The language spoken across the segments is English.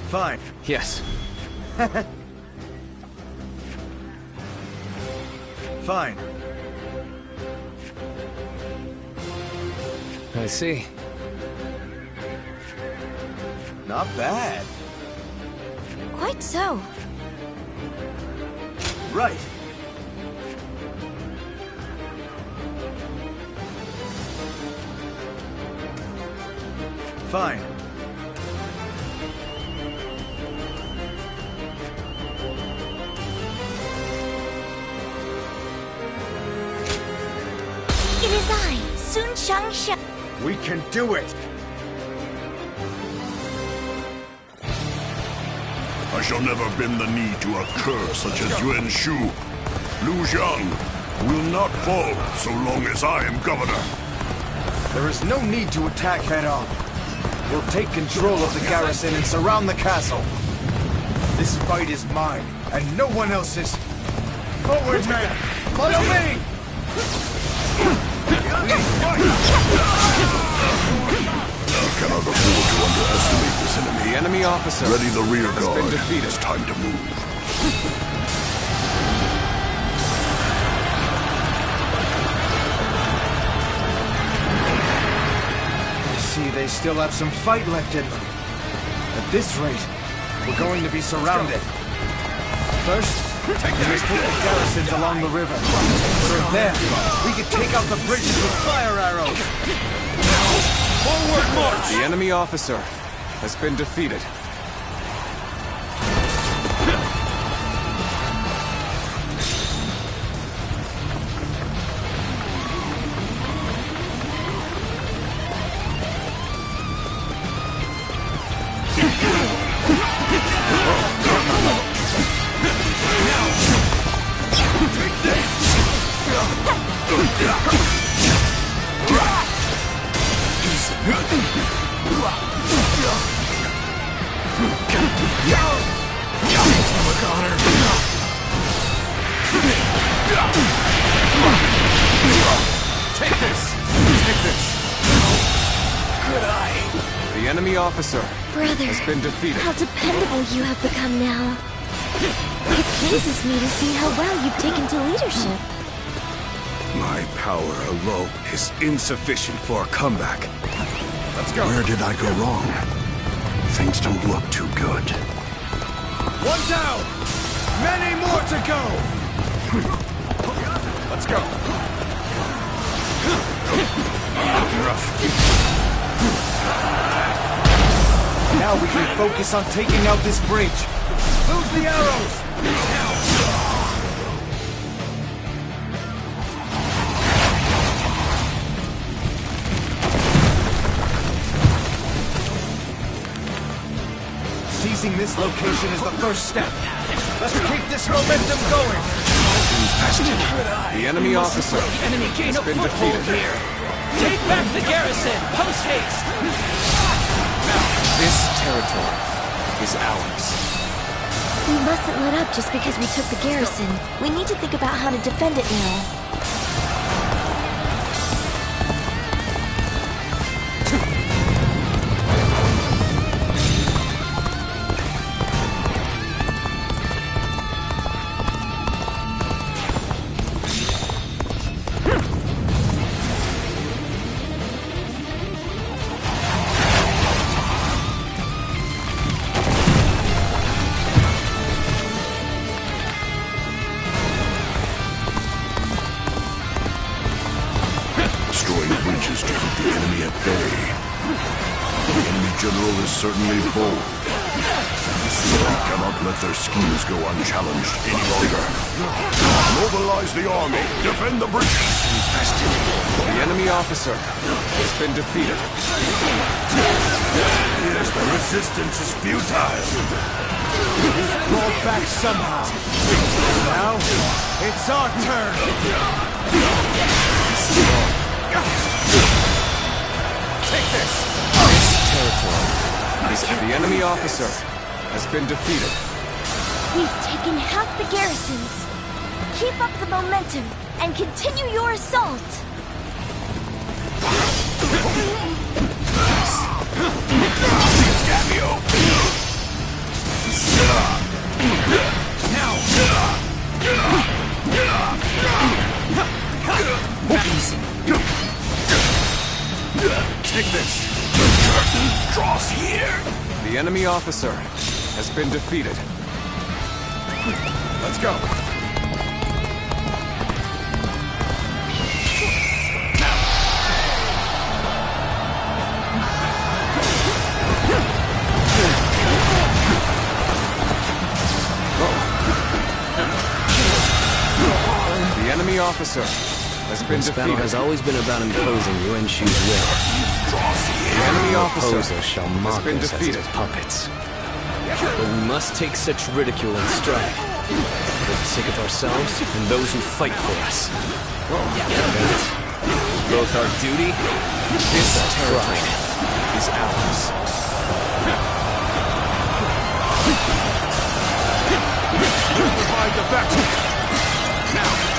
Fine. Yes. Fine. I see. Not bad. Quite so. Right. Fine. It is I, Sun Shangsha. We can do it! I shall never bend the knee to a cur such as Yuan Shu. Liu Xiang will not fall so long as I am governor. There is no need to attack head-on. We'll take control of the garrison and surround the castle. This fight is mine, and no one else's. Forward, men! Follow me! We cannot afford to underestimate this enemy. The enemy officer Ready the rear has guard. been defeated. It's time to move. I see they still have some fight left in them. At this rate, we're going to be surrounded. First, we must put the garrisons along the river. From there, we can take out the bridges with fire arrows. Forward march! The enemy officer has been defeated. Take this! Take this! Good eye! The enemy officer Brother, has been defeated. how dependable you have become now. It pleases me to see how well you've taken to leadership. My power alone is insufficient for a comeback. Let's go! Where did I go wrong? Things don't look too good. One down! Many more to go! Let's go! Now we can focus on taking out this bridge. Lose the arrows! Seizing this location is the first step. Let's keep this momentum going. The enemy officer has been defeated. Take back the garrison! Post haste! This territory is ours. We mustn't let up just because we took the garrison. We need to think about how to defend it now. Destroying bridges to keep the enemy at bay. The enemy general is certainly bold. We cannot let their schemes go unchallenged any longer. Mobilize the army. Defend the bridges. The enemy officer has been defeated. Yes, the resistance is futile. Crawled back somehow. Now, it's our turn. Take this. This territory is the enemy officer has been defeated. We've taken half the garrisons. Keep up the momentum and continue your assault. Take this. The curtain draws here. The enemy officer has been defeated. Let's go. The enemy officer has been This defeated. battle has always been about imposing Yuan Shu's will. The enemy officer Opposer shall has mock been us as defeated. his puppets. But we must take such ridicule in stride, for the sake of ourselves and those who fight for us. Both our duty and our pride is ours. Provide the backup. Now.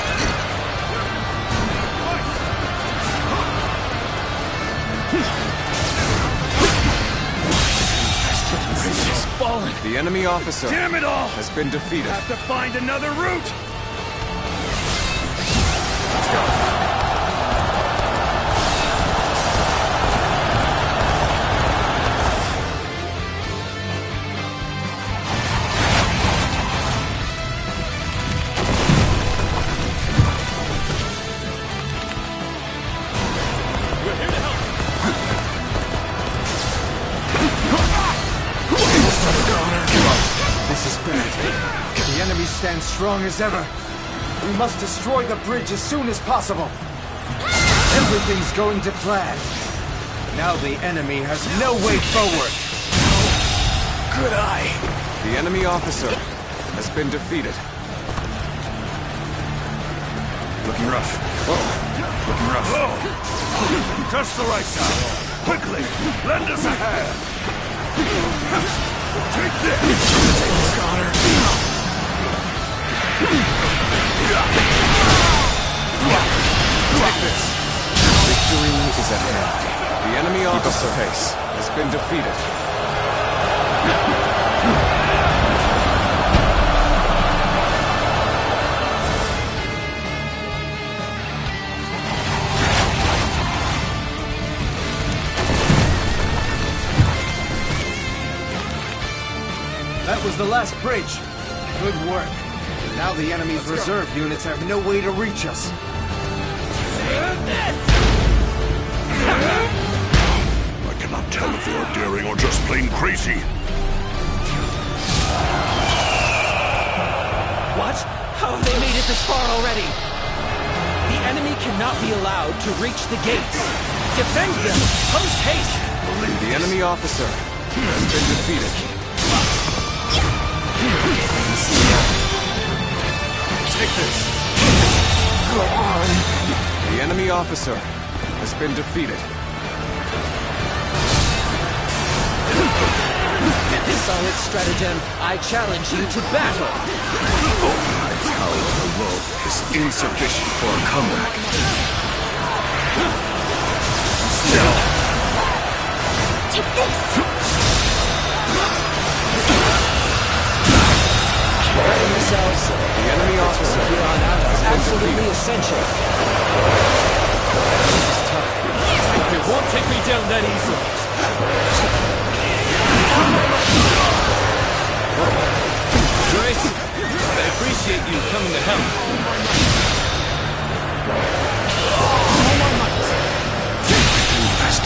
Fallen. The enemy officer Damn it all! has been defeated. Have to find another route! Let's go. This is bad. The enemy stands strong as ever. We must destroy the bridge as soon as possible. Everything's going to plan. Now the enemy has no way forward. Good eye. The enemy officer has been defeated. Looking rough. Looking rough. Just the right side. Quickly, lend us a hand. Take this! Take this. Victory is at hand. The enemy officer has been defeated. That was the last bridge. Good work. Now the enemy's reserve units have no way to reach us. I cannot tell if they are daring or just plain crazy. What? How have they made it this far already? The enemy cannot be allowed to reach the gates. Defend them! Post haste! The enemy officer has been defeated. Take this. Go on. The enemy officer has been defeated. Solid stratagem, I challenge you to battle! My power alone is insufficient for a comeback. Take this! Preparing yourselves. The enemy officer Here on out is absolutely essential. This is tough. It won't take me down that easily. Great. I appreciate you coming to help.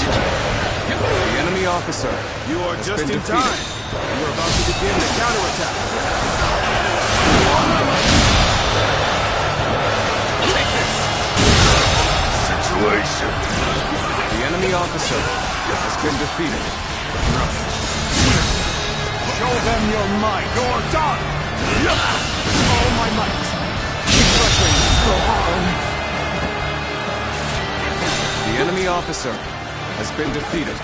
The enemy officer You are has just been in defeated. time. We're about to begin the counterattack. Situation. The enemy officer has been defeated. Show them your might. You're done. All my might. Keep rushing. Go on. The enemy officer has been defeated.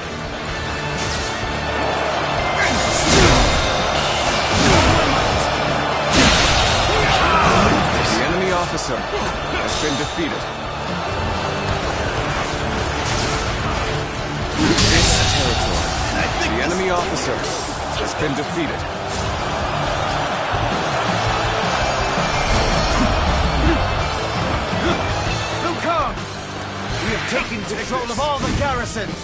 The enemy officer has been defeated. This territory. The enemy officer has been defeated. Liu Kang! We have taken control of all the garrisons.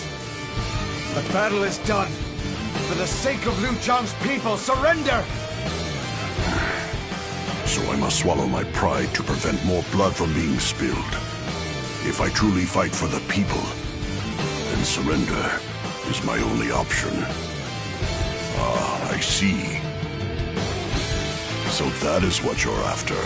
The battle is done. For the sake of Liu Zhang's people, surrender! So I must swallow my pride to prevent more blood from being spilled. If I truly fight for the people, then surrender is my only option. Ah, I see. So that is what you're after.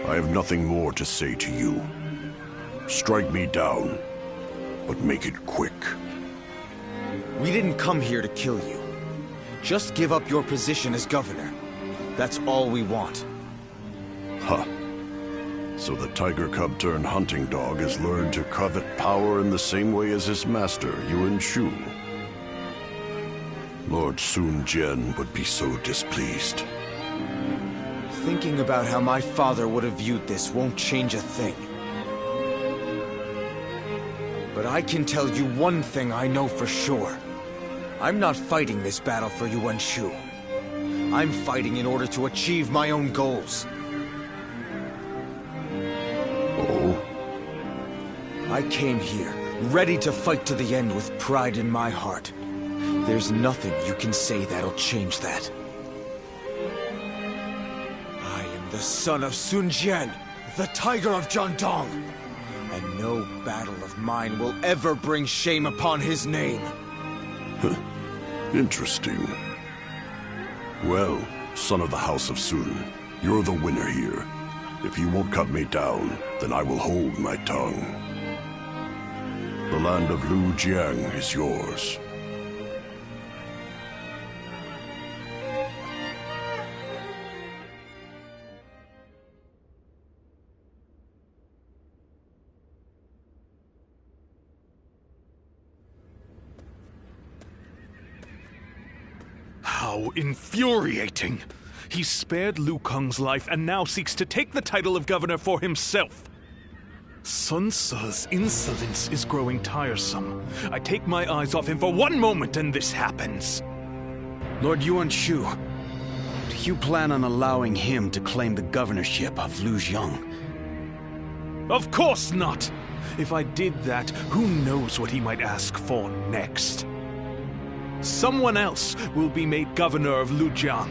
I have nothing more to say to you. Strike me down, but make it quick. We didn't come here to kill you. Just give up your position as governor. That's all we want. Huh. So the tiger cub turned hunting dog has learned to covet power in the same way as his master, Yuan Shu. Lord Sun Jian would be so displeased. Thinking about how my father would have viewed this won't change a thing. But I can tell you one thing I know for sure. I'm not fighting this battle for Yuan Shu. I'm fighting in order to achieve my own goals. Oh? I came here, ready to fight to the end with pride in my heart. There's nothing you can say that'll change that. I am the son of Sun Jian, the Tiger of Jiandong. And no battle of mine will ever bring shame upon his name. Interesting. Well, son of the House of Sun, you're the winner here. If you won't cut me down, then I will hold my tongue. The land of Liu Jiang is yours. How infuriating! He spared Liu Kang's life and now seeks to take the title of governor for himself. Sun Ce's insolence is growing tiresome. I take my eyes off him for one moment and this happens. Lord Yuan Shu, do you plan on allowing him to claim the governorship of Liu Jiang? Of course not! If I did that, who knows what he might ask for next? Someone else will be made governor of Liu Jiang.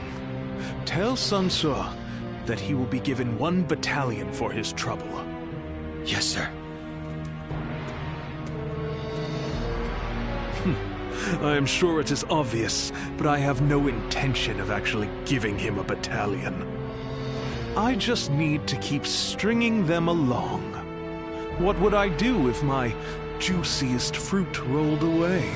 Tell Sun Ce that he will be given 1 battalion for his trouble. Yes, sir. I am sure it is obvious, but I have no intention of actually giving him a battalion. I just need to keep stringing them along. What would I do if my juiciest fruit rolled away?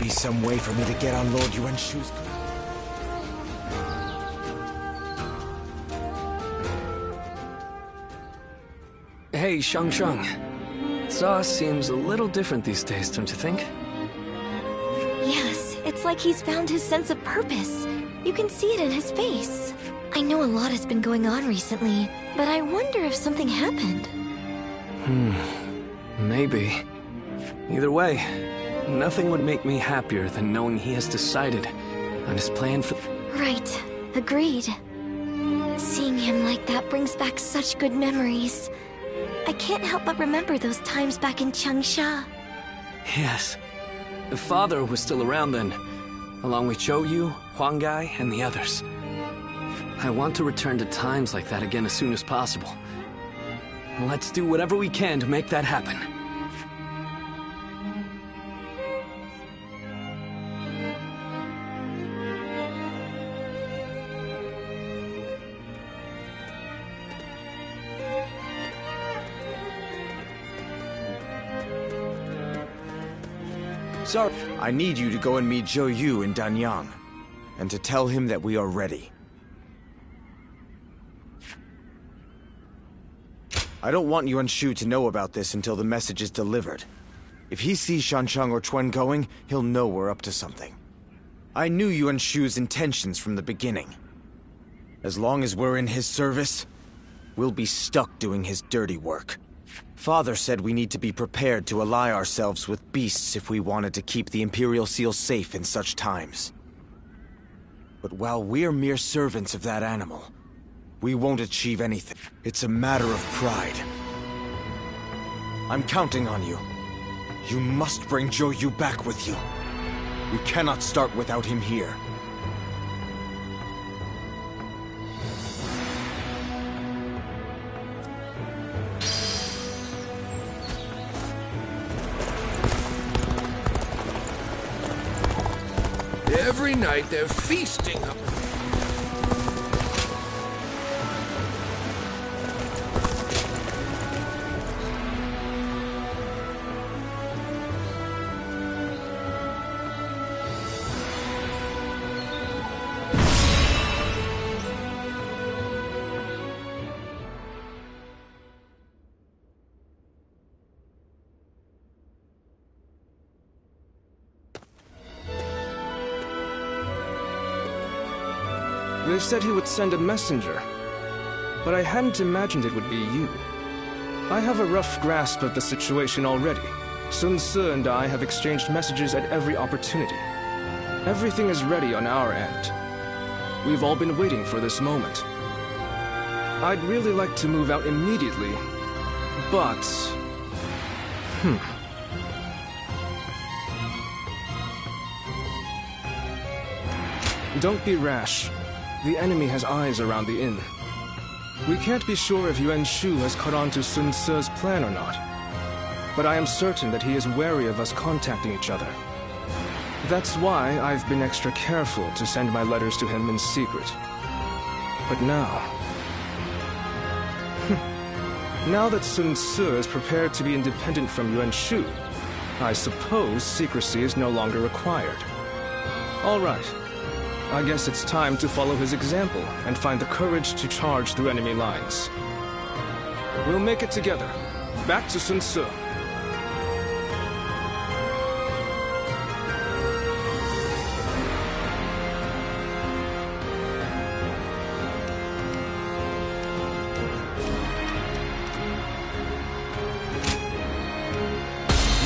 Some way for me to get on Lord Yuan Shu's... Hey, Shang. Za seems a little different these days, don't you think? Yes, it's like he's found his sense of purpose. You can see it in his face. I know a lot has been going on recently, but I wonder if something happened. Maybe. Either way, nothing would make me happier than knowing he has decided on his plan for... Right. Agreed. Seeing him like that brings back such good memories. I can't help but remember those times back in Changsha. Yes. The father was still around then, along with Zhou Yu, Huang Gai, and the others. I want to return to times like that again as soon as possible. Let's do whatever we can to make that happen. Sorry. I need you to go and meet Zhou Yu in Danyang, and to tell him that we are ready. I don't want Yuan Shu to know about this until the message is delivered. If he sees Shancheng or Quan going, he'll know we're up to something. I knew Yuan Shu's intentions from the beginning. As long as we're in his service, we'll be stuck doing his dirty work. Father said we need to be prepared to ally ourselves with beasts if we wanted to keep the Imperial Seal safe in such times. But while we're mere servants of that animal, we won't achieve anything. It's a matter of pride. I'm counting on you. You must bring Zhou Yu back with you. We cannot start without him here. Every night they're feasting up. They said he would send a messenger, but I hadn't imagined it would be you. I have a rough grasp of the situation already. Sun Ce and I have exchanged messages at every opportunity. Everything is ready on our end. We've all been waiting for this moment. I'd really like to move out immediately, but... Don't be rash. The enemy has eyes around the inn. We can't be sure if Yuan Shu has caught on to Sun Ce's plan or not. But I am certain that he is wary of us contacting each other. That's why I've been extra careful to send my letters to him in secret. But now... now that Sun Ce is prepared to be independent from Yuan Shu, I suppose secrecy is no longer required. All right. I guess it's time to follow his example and find the courage to charge through enemy lines. We'll make it together. Back to Sun Ce.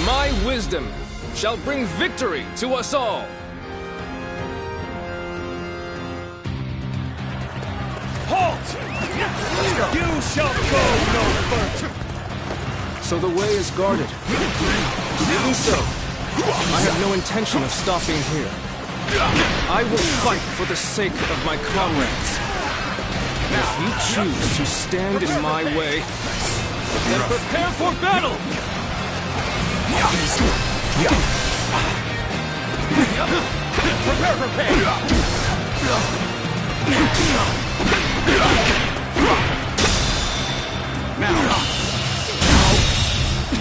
My wisdom shall bring victory to us all! You shall go no further! So the way is guarded. Even so, I have no intention of stopping here. I will fight for the sake of my comrades. If you choose to stand in my way, then prepare for battle! Prepare for pain!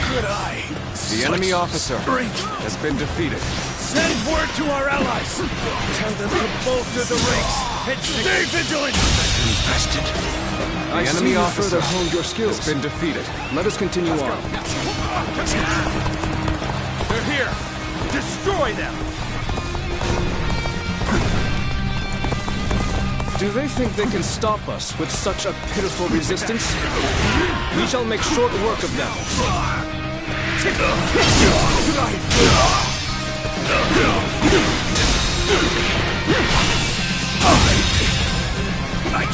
Good eye. The enemy officer has been defeated. Send word to our allies! Tell them to bolster the ranks and stay vigilant! I enemy see you officer further honed your skills. has been defeated. Let us continue on. They're here! Destroy them! Do they think they can stop us with such a pitiful resistance? We shall make short work of them.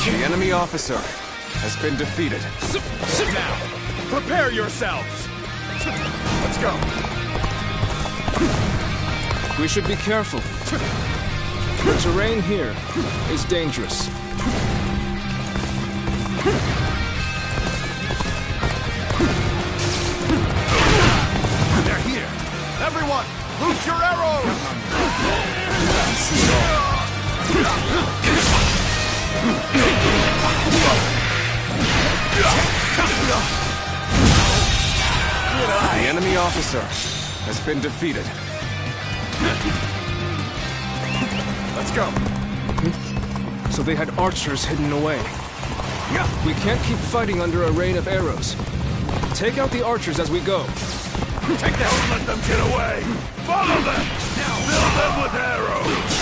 The enemy officer has been defeated. Now, Prepare yourselves! Let's go. We should be careful. The terrain here is dangerous. They're here! Everyone, loose your arrows! The enemy officer has been defeated. Let's go. So they had archers hidden away. We can't keep fighting under a rain of arrows. Take out the archers as we go. Take that! Don't let them get away! Follow them! Fill them with arrows!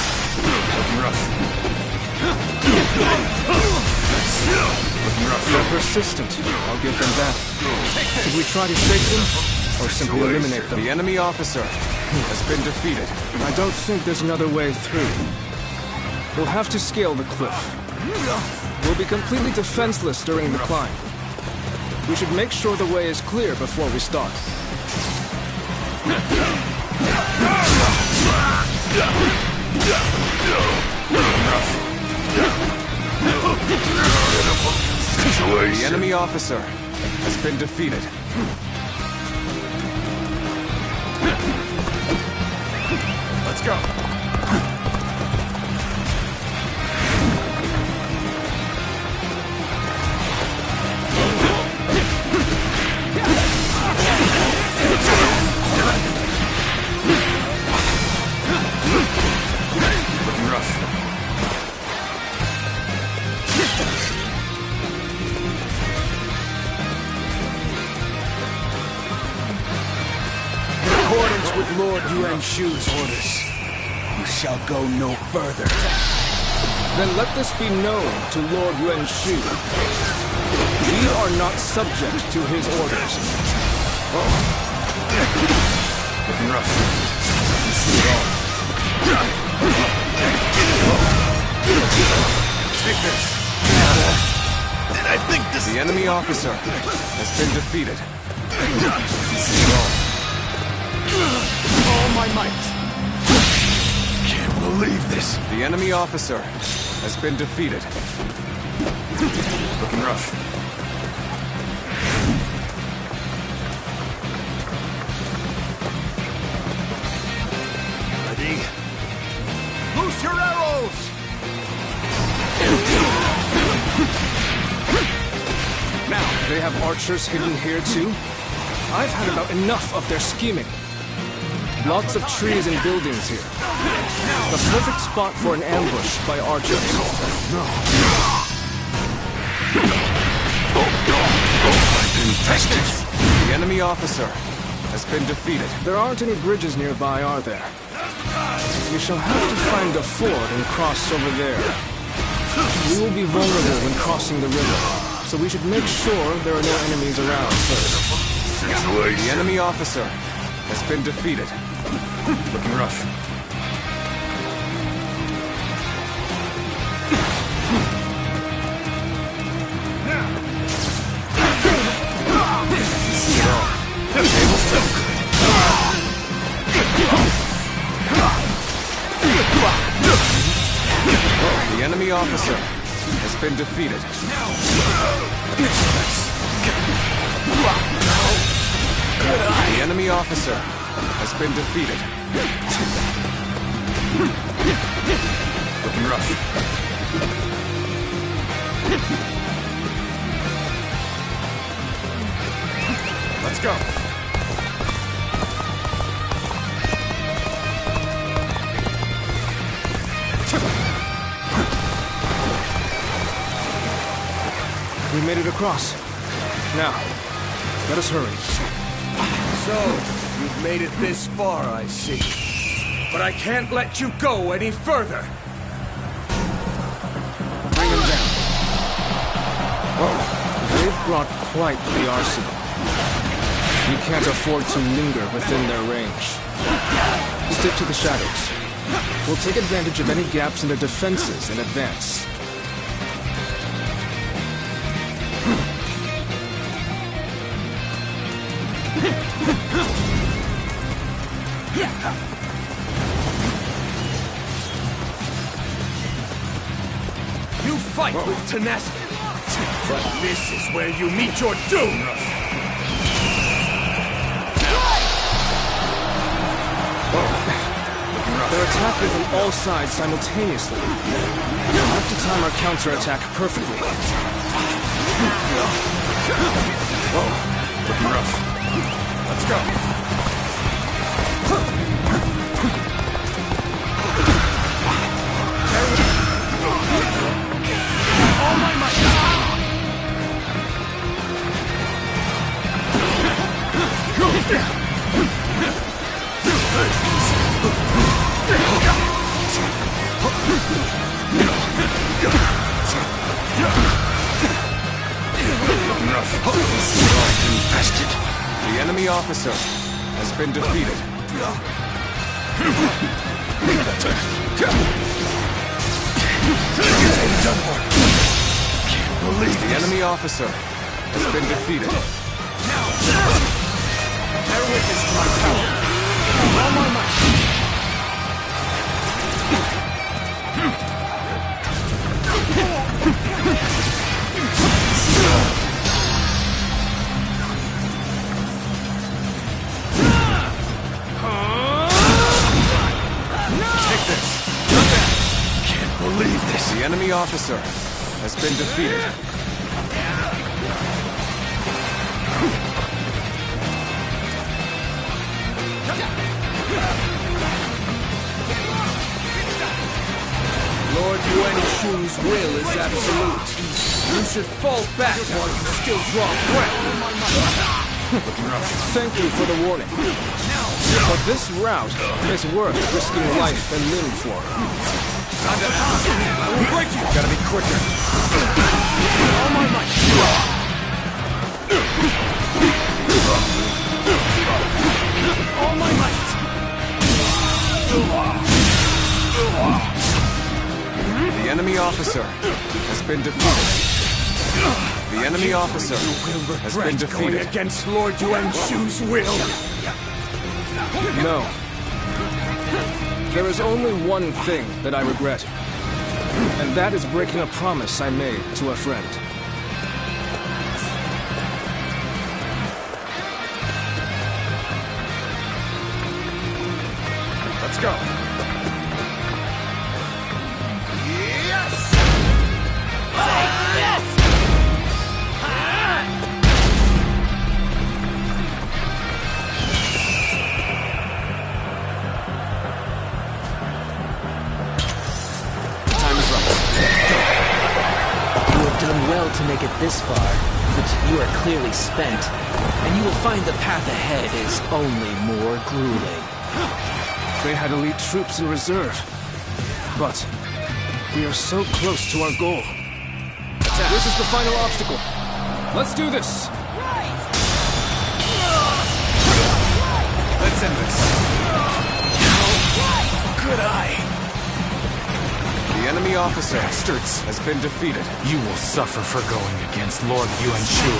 They're persistent. I'll give them that. Should we try to shake them, or simply eliminate them? The enemy officer has been defeated. I don't think there's another way through. We'll have to scale the cliff. We'll be completely defenseless during the climb. We should make sure the way is clear before we start. The enemy officer has been defeated. Let's go. Looking rough. In accordance with Lord Yuan Shu's orders, you shall go no further. Then let this be known to Lord Yuan Shu. We are not subject to his orders. Looking rough. You see it all. Take this. And I think this... The enemy officer has been defeated. You see it all. All my might. Can't believe this. The enemy officer has been defeated. Looking rough. Ready? Loose your arrows! Now, they have archers hidden here too? I've had about enough of their scheming. Lots of trees and buildings here. The perfect spot for an ambush by archers. The enemy officer has been defeated. There aren't any bridges nearby, are there? We shall have to find a ford and cross over there. We will be vulnerable when crossing the river, so we should make sure there are no enemies around first. The enemy officer has been defeated. Looking rough. See it all. The enemy officer has been defeated. The enemy officer has been defeated. Looking rough. Let's go. We made it across. Now, let us hurry. So, you've made it this far, I see. But I can't let you go any further. Bring him down. They've brought quite the arsenal. We can't afford to linger within their range. Stick to the shadows. We'll take advantage of any gaps in their defenses and advance. You fight with tenacity, but this is where you meet your doom! They're attacking from all sides simultaneously. We'll have to time our counterattack perfectly. Whoa, looking rough. Let's go. All my might! Infested. The enemy officer has been defeated. Can't believe the enemy officer has been defeated. Bear witness to my power. All my might. Take this. Can't believe this. The enemy officer has been defeated. Lord Yuan-Shu's will is absolute. You should fall back while you still draw breath. Thank you for the warning. But this route is worth risking life and limb for. I will break you! Gotta be quicker. All my might! All my might! The enemy officer has been defeated. The enemy officer has been Going defeated. against Lord Yuan-Shu's will. No. There is only one thing that I regret. And that is breaking a promise I made to a friend. Let's go. Done well to make it this far, but you are clearly spent, and you will find the path ahead is only more grueling. They had elite troops in reserve. But we are so close to our goal. This is the final obstacle. Let's do this. Let's end this. Good eye. The enemy officer has been defeated. You will suffer for going against Lord Yuan-Shu.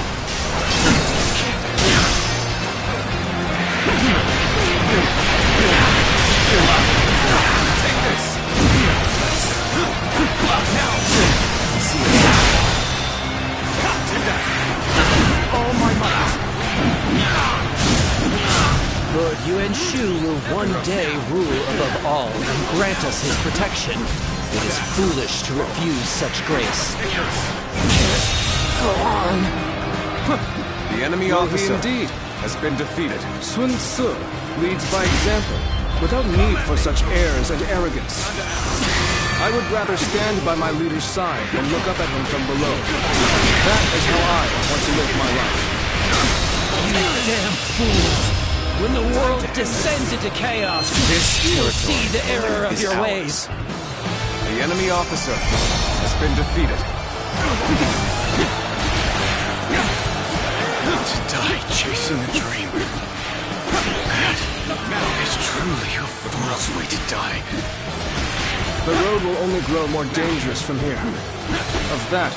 Take this. Now. Take that. All my might. Lord Yuan-Shu will one day rule above all and grant us his protection. It is foolish to refuse such grace. Go on. The enemy Will he officer indeed? has been defeated. Sun Tzu leads by example, without need for such airs and arrogance. I would rather stand by my leader's side than look up at him from below. That is how I want to live my life. You damn fools! When the world descends into chaos, you will see the error of your ways. The enemy officer has been defeated. To die chasing a dream. That is truly a fool's way to die. The road will only grow more dangerous from here. Of that,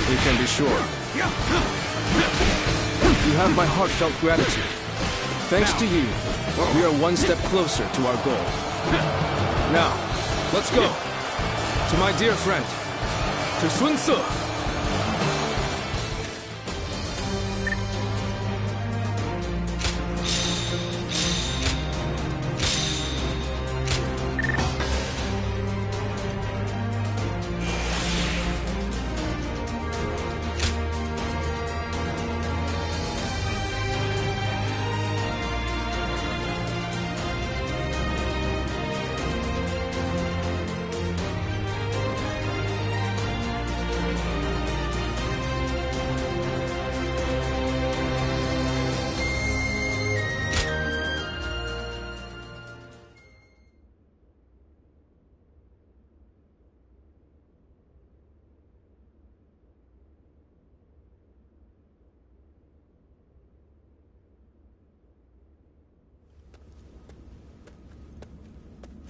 we can be sure. You have my heartfelt gratitude. Thanks to you, we are one step closer to our goal. Now, let's go. To my dear friend, to Sun Tzu.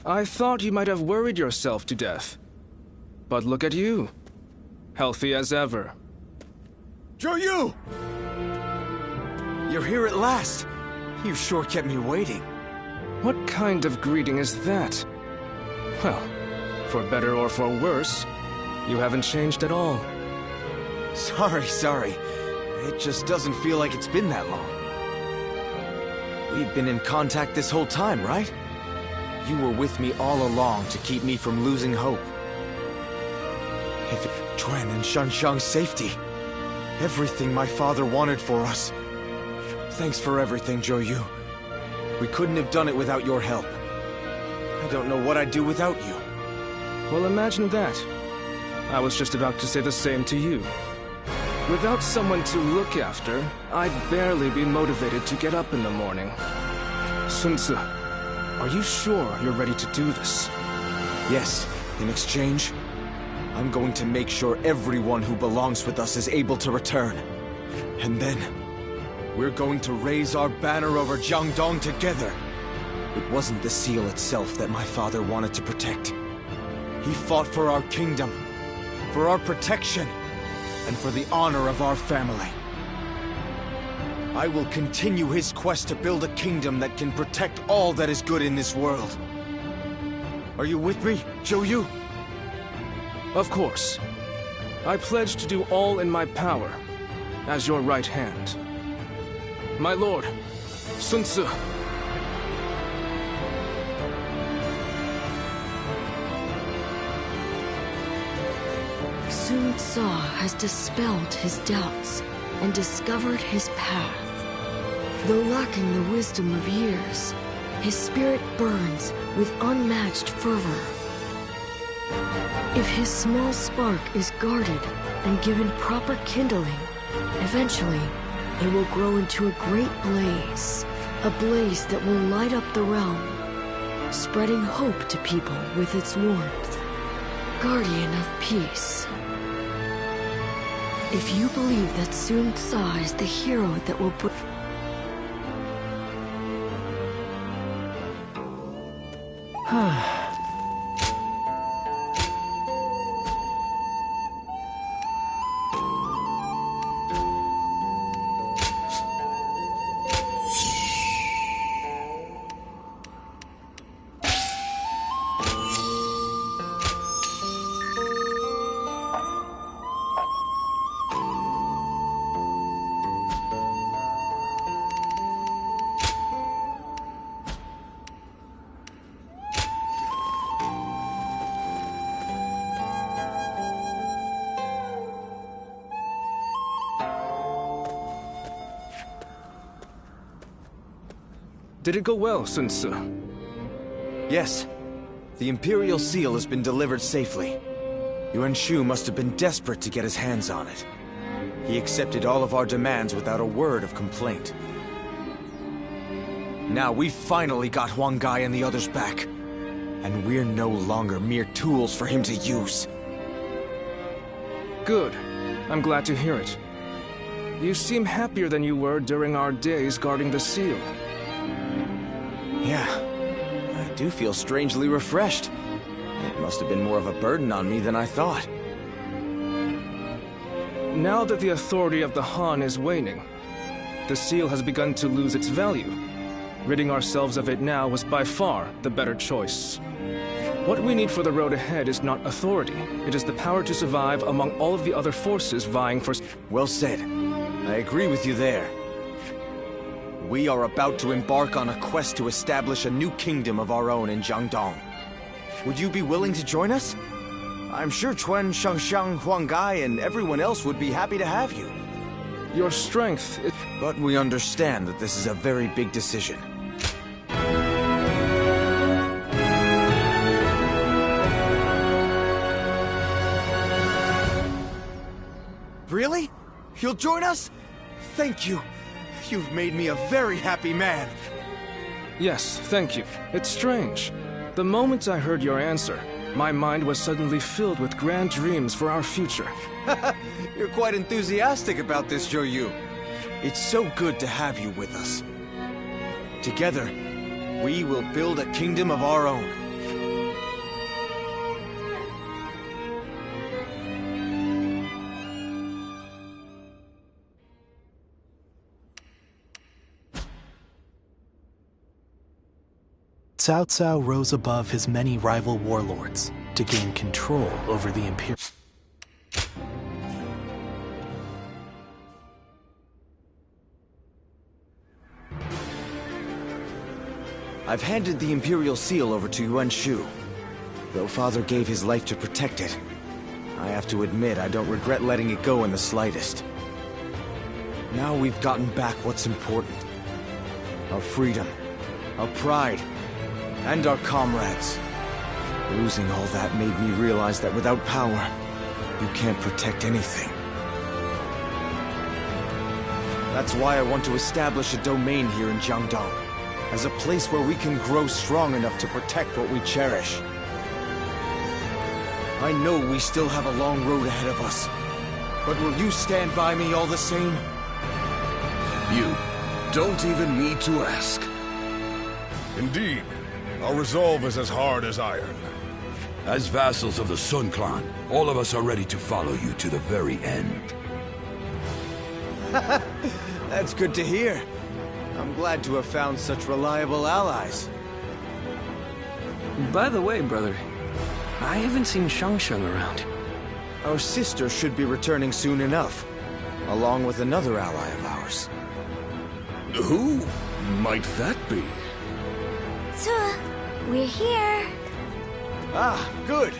I thought you might have worried yourself to death. But look at you. Healthy as ever. Zhou! You're here at last. You sure kept me waiting. What kind of greeting is that? Well, for better or for worse, you haven't changed at all. Sorry. It just doesn't feel like it's been that long. We've been in contact this whole time, right? You were with me all along to keep me from losing hope. If QUAN and Shanxiang's safety, everything my father wanted for us. Thanks for everything, Zhou. We couldn't have done it without your help. I don't know what I'd do without you. Well, imagine that. I was just about to say the same to you. Without someone to look after, I'd barely be motivated to get up in the morning. Sun Tzu, are you sure you're ready to do this? Yes. In exchange, I'm going to make sure everyone who belongs with us is able to return. And then, we're going to raise our banner over Jiangdong together. It wasn't the seal itself that my father wanted to protect. He fought for our kingdom, for our protection, and for the honor of our family. I will continue his quest to build a kingdom that can protect all that is good in this world. Are you with me, Zhou? Of course. I pledge to do all in my power, as your right hand. My lord, Sun Tzu. Sun Tzu has dispelled his doubts and discovered his path. Though lacking the wisdom of years, his spirit burns with unmatched fervor. If his small spark is guarded and given proper kindling, eventually it will grow into a great blaze. A blaze that will light up the realm, spreading hope to people with its warmth. Guardian of peace. If you believe that Sun Tzu is the hero that will put... Did it go well, Sun Tzu? Yes. The Imperial Seal has been delivered safely. Yuan Shu must have been desperate to get his hands on it. He accepted all of our demands without a word of complaint. Now we've finally got Huang Gai and the others back. And we're no longer mere tools for him to use. Good. I'm glad to hear it. You seem happier than you were during our days guarding the seal. Yeah, I do feel strangely refreshed. It must have been more of a burden on me than I thought. Now that the authority of the Han is waning, the seal has begun to lose its value. Ridding ourselves of it now was by far the better choice. What we need for the road ahead is not authority. It is the power to survive among all of the other forces vying for... Well said. I agree with you there. We are about to embark on a quest to establish a new kingdom of our own in Jiangdong. Would you be willing to join us? I'm sure QUAN, Shangxiang, Huanggai, and everyone else would be happy to have you. Your strength is... But we understand that this is a very big decision. Really? You'll join us? Thank you. You've made me a very happy man. Yes, thank you. It's strange. The moment I heard your answer, my mind was suddenly filled with grand dreams for our future. You're quite enthusiastic about this, Zhou. It's so good to have you with us. Together, we will build a kingdom of our own. Cao Cao rose above his many rival warlords to gain control over the Imperial. I've handed the Imperial Seal over to Yuan Shu. Though Father gave his life to protect it, I have to admit I don't regret letting it go in the slightest. Now we've gotten back what's important. Our freedom, our pride, and our comrades. Losing all that made me realize that without power, you can't protect anything. That's why I want to establish a domain here in Jiangdong, as a place where we can grow strong enough to protect what we cherish. I know we still have a long road ahead of us, but will you stand by me all the same? You don't even need to ask. Indeed, our resolve is as hard as iron. As vassals of the Sun Clan, all of us are ready to follow you to the very end. That's good to hear. I'm glad to have found such reliable allies. By the way, brother, I haven't seen Shangxiang around. Our sister should be returning soon enough, along with another ally of ours. Who might that be? We're here. Ah, good.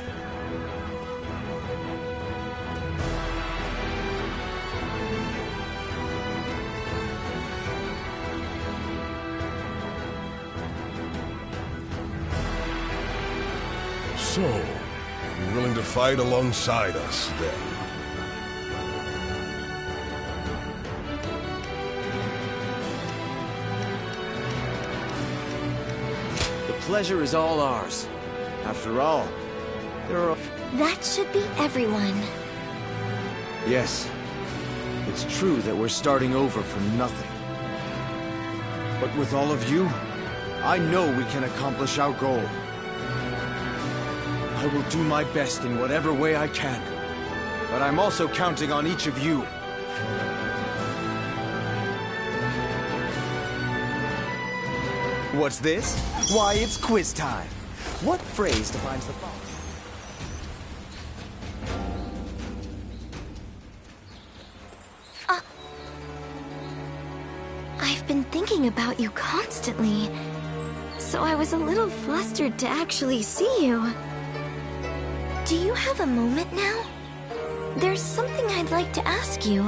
So, you're willing to fight alongside us, then? The pleasure is all ours. After all, there are... That should be everyone. Yes. It's true that we're starting over from nothing. But with all of you, I know we can accomplish our goal. I will do my best in whatever way I can. But I'm also counting on each of you. What's this? Why, it's quiz time. What phrase defines the following? I've been thinking about you constantly, so I was a little flustered to actually see you. Do you have a moment now? There's something I'd like to ask you.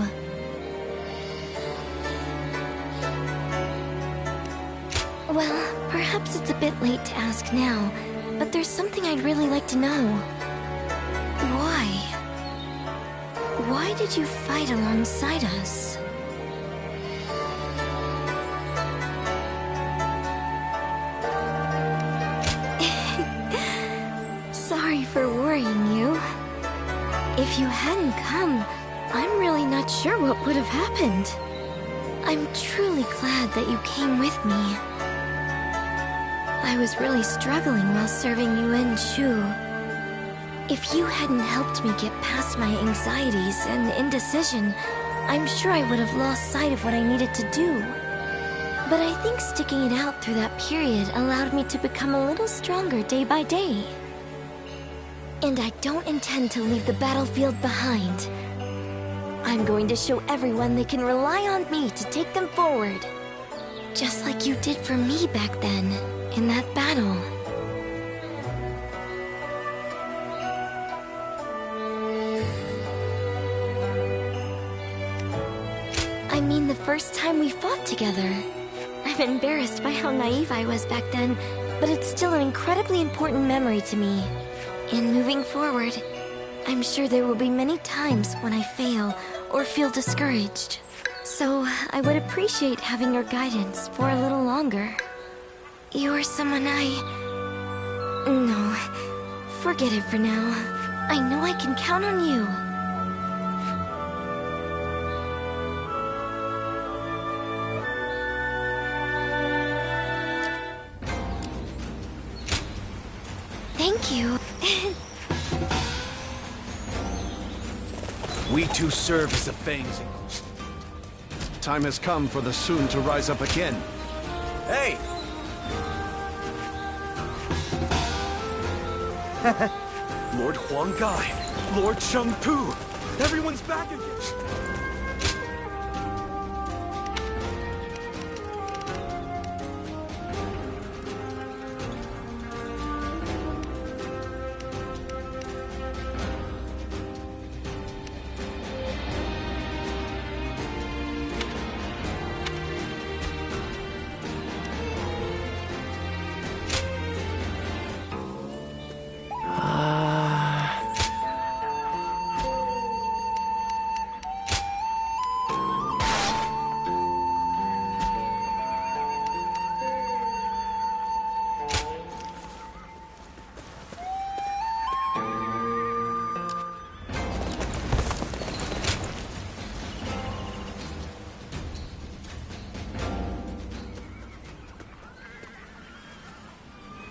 Well, perhaps it's a bit late to ask now, but there's something I'd really like to know. Why? Why did you fight alongside us? Sorry for worrying you. If you hadn't come, I'm really not sure what would have happened. I'm truly glad that you came with me. I was really struggling while serving Yuan Shu. If you hadn't helped me get past my anxieties and indecision, I'm sure I would have lost sight of what I needed to do. But I think sticking it out through that period allowed me to become a little stronger day by day. And I don't intend to leave the battlefield behind. I'm going to show everyone they can rely on me to take them forward. Just like you did for me back then, in that battle. I mean, the first time we fought together. I'm embarrassed by how naive I was back then, but it's still an incredibly important memory to me. And moving forward, I'm sure there will be many times when I fail or feel discouraged. So, I would appreciate having your guidance for a little longer. You're someone No, forget it for now. I know I can count on you. Thank you. We two serve as a Fangs. Time has come for the Sun to rise up again. Hey! Lord Huanggai, Lord Chengpu, everyone's back again.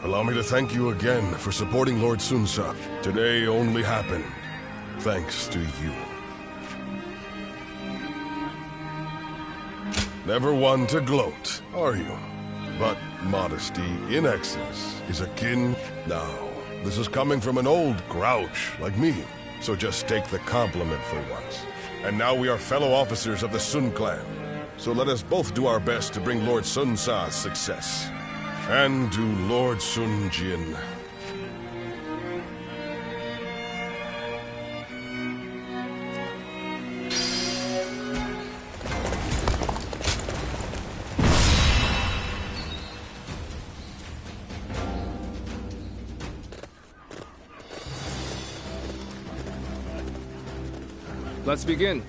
Allow me to thank you again for supporting Lord Sunsa. Today only happened thanks to you. Never one to gloat, are you? But modesty in excess is akin. Now, this is coming from an old grouch like me, so just take the compliment for once. And now we are fellow officers of the Sun clan, so let us both do our best to bring Lord Sunsa's success. And to Lord Sun Jin. Let's begin.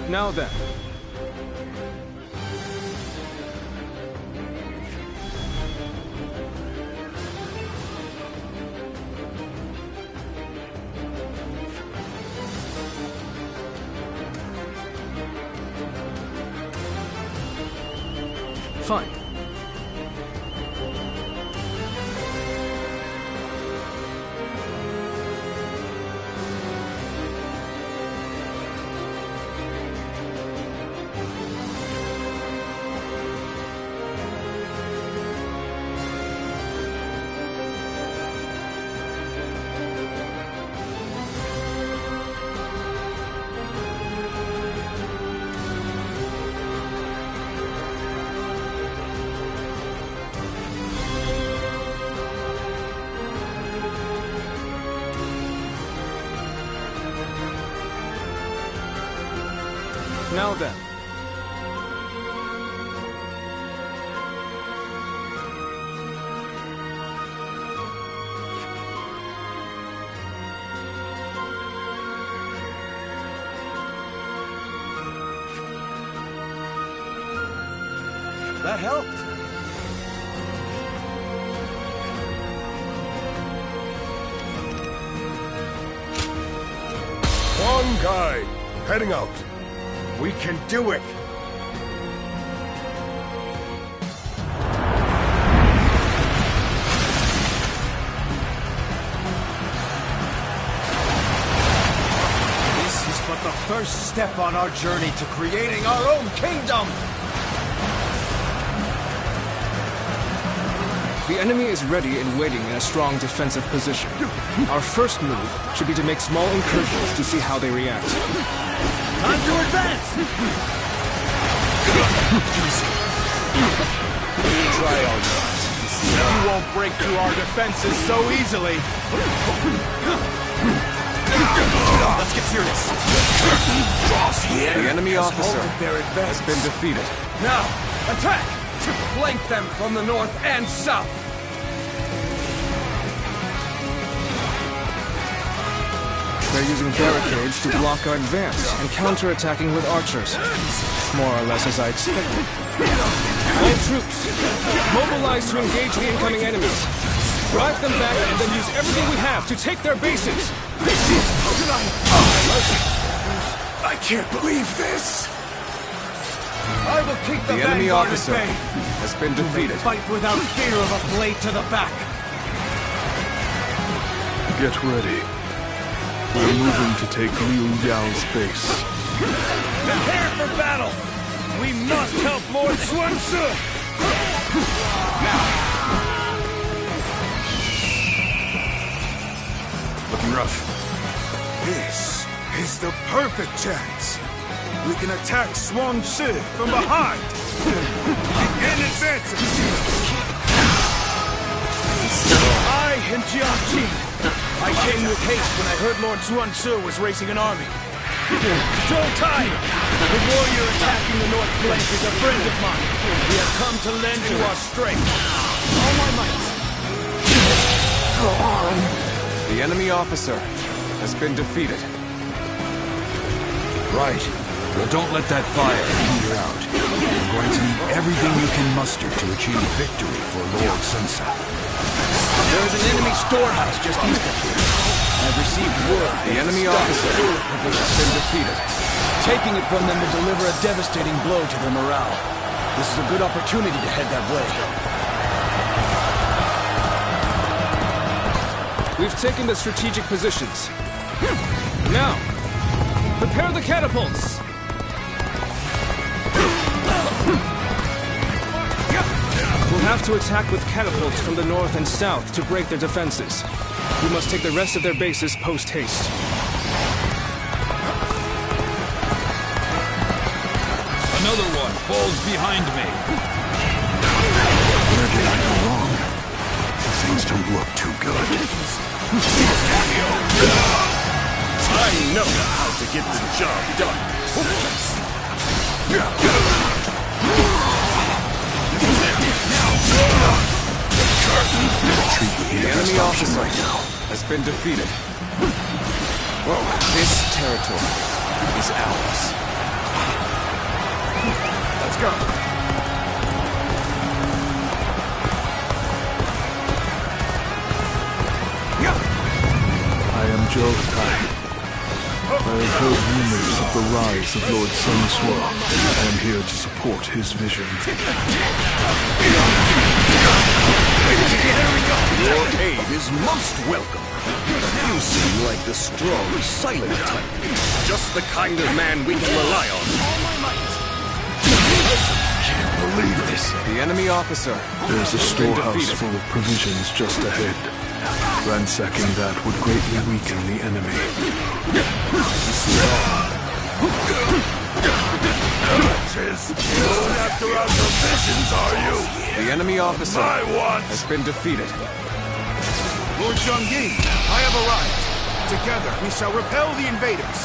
Now then. Fine. Now then. That helped. One guy, heading out. We can do it! first step on our journey to creating our own kingdom! The enemy is ready and waiting in a strong defensive position. Our first move should be to make small incursions to see how they react. Time to advance! Try all yours. You won't break through our defenses so easily. Let's get serious. The enemy officer has been defeated. Now, attack! Flank them from the north and south! They're using barricades to block our advance and counter-attacking with archers. More or less as I expected. All troops, mobilize to engage the incoming enemies. Drive them back and then use everything we have to take their bases. I can't believe this! I will keep the enemy vanguard officer at bay. has been defeated. Fight without fear of a blade to the back. Get ready. We're moving to take Liu Yao's base. Prepare for battle! We must help Lord Sun Ce! Looking rough. This is the perfect chance. We can attack Sun Ce from behind. Begin advancing. I am Jiang. I came with haste when I heard Lord Sun Ce was raising an army. Zhou Tai, the warrior attacking the north flank, is a friend of mine. We have come to lend you our strength. All my might. Go on. The enemy officer has been defeated. Right. Well, don't let that fire peter out. You're going to need everything you can muster to achieve victory for Lord Sun Ce. There is an enemy storehouse just east of here. I've received word. The enemy officer has been defeated. Taking it from them will deliver a devastating blow to their morale. This is a good opportunity to head that way. We've taken the strategic positions. Now, prepare the catapults! We'll have to attack with catapults from the north and south to break their defenses. We must take the rest of their bases post-haste. Another one falls behind me. Where did I go wrong? Things don't look too good. I know how to get the job done. The enemy officer has been defeated. Whoa, this territory is ours. Let's go. I am Zhou Tai. I have heard rumors of the rise of Lord Sun Ce. I am here to support his vision. Your aid is most welcome. You seem like the strong, silent type. Just the kind of man we can rely on. Can't believe this. The enemy officer There's a storehouse full of provisions just ahead. Ransacking that would greatly weaken the enemy. Going after our provisions, are you? The enemy officer has been defeated. Lord Zhongyi, I have arrived. Together, we shall repel the invaders.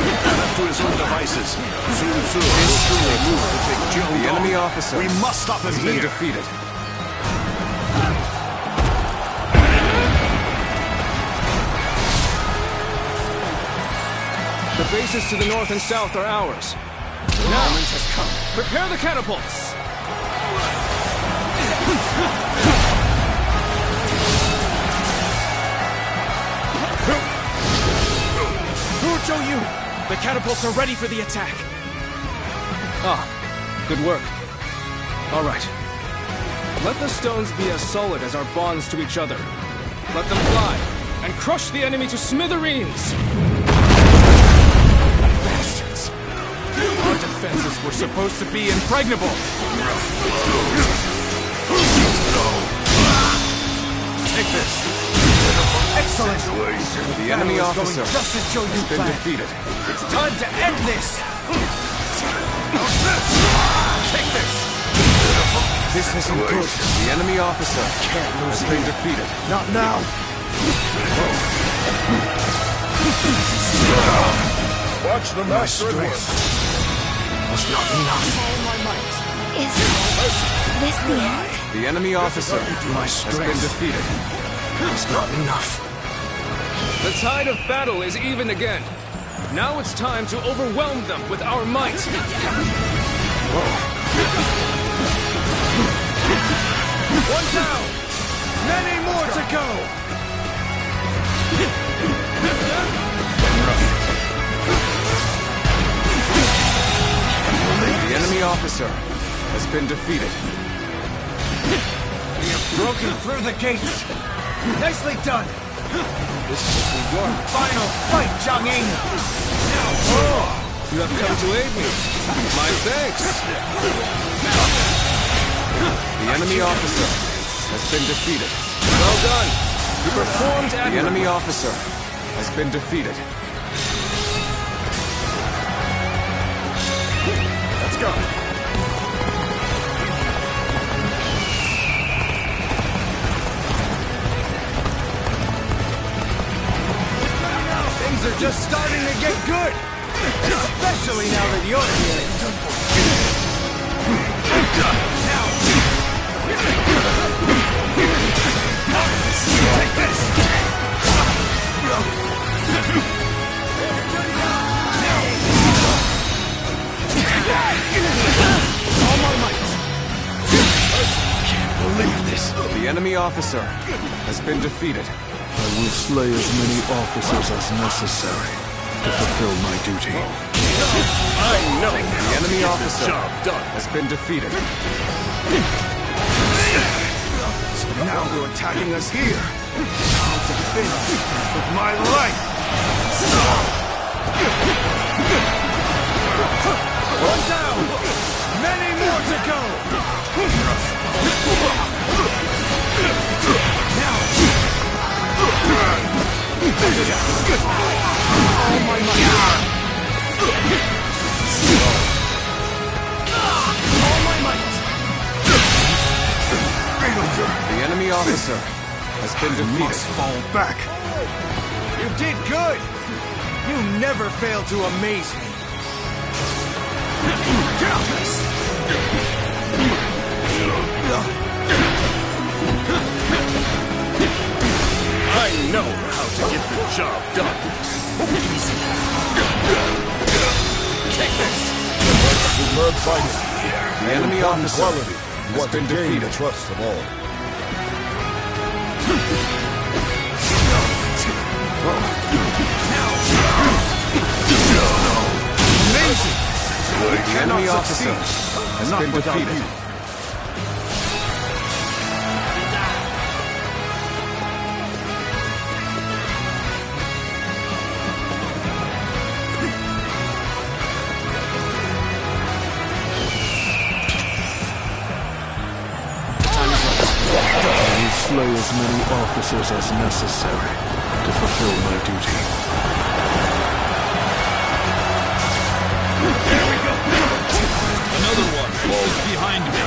Left to his own devices, Sun Ce will move to take Jiang. The enemy officer We must stop him has been here. defeated. The bases to the north and south are ours. The moment has come. Prepare the catapults! Yu, the catapults are ready for the attack. Ah, good work. All right. Let the stones be as solid as our bonds to each other. Let them fly, and crush the enemy to smithereens! defenses were supposed to be impregnable. Take this. Excellent. The enemy officer just as Joe has been defeated. It's time to end this. Take this. This isn't good. The enemy officer has been defeated. Not now. Watch the master at work. Was not enough. Is this the end? The enemy officer has been defeated. Was not enough. The tide of battle is even again. Now it's time to overwhelm them with our might. One down. Many more to go. The enemy officer has been defeated. We have broken through the gates. Nicely done. This will be your final fight, Jiang-Ying. You have come to aid me. My thanks. The enemy officer has been defeated. Well done. You performed The admirably. enemy officer has been defeated. Let's go. Things are just starting to get good. Especially now that you're here. Take this! All my might! Can't believe this. The enemy officer has been defeated. I will slay as many officers as necessary to fulfill my duty. I know the enemy officer has been defeated. So now they're attacking us here. I'll defend with my life. One down! Many more to go! All my might! All my might! The enemy officer has been defeated. Must fall back. You did good! You never fail to amaze me. I know how to get the job done. Easy. Take this. We learn fighting. The enemy officer Quality. has been To gain the defeated. trust of all. Amazing! The enemy officer has been defeated. I will slay as many officers as necessary to fulfill my duty. Another one falls behind me.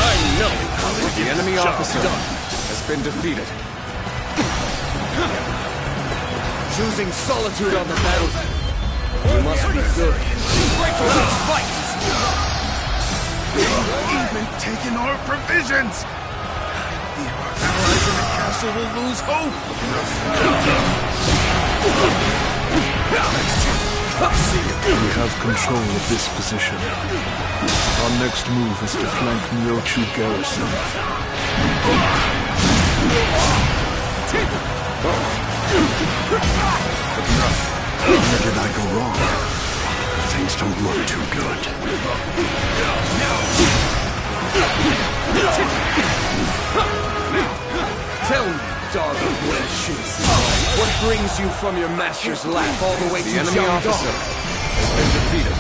I know how to The get enemy the job officer done. has been defeated. Choosing solitude on the battlefield. You must be good. Break for this fight! Even taking our provisions. Our allies in the castle will lose hope. We have control of this position. Our next move is to flank Myochu garrison. Where did I go wrong? Things don't look too good. Tell me, dog of red shoes, what brings you from your master's lap all the way to The enemy officer has been defeated.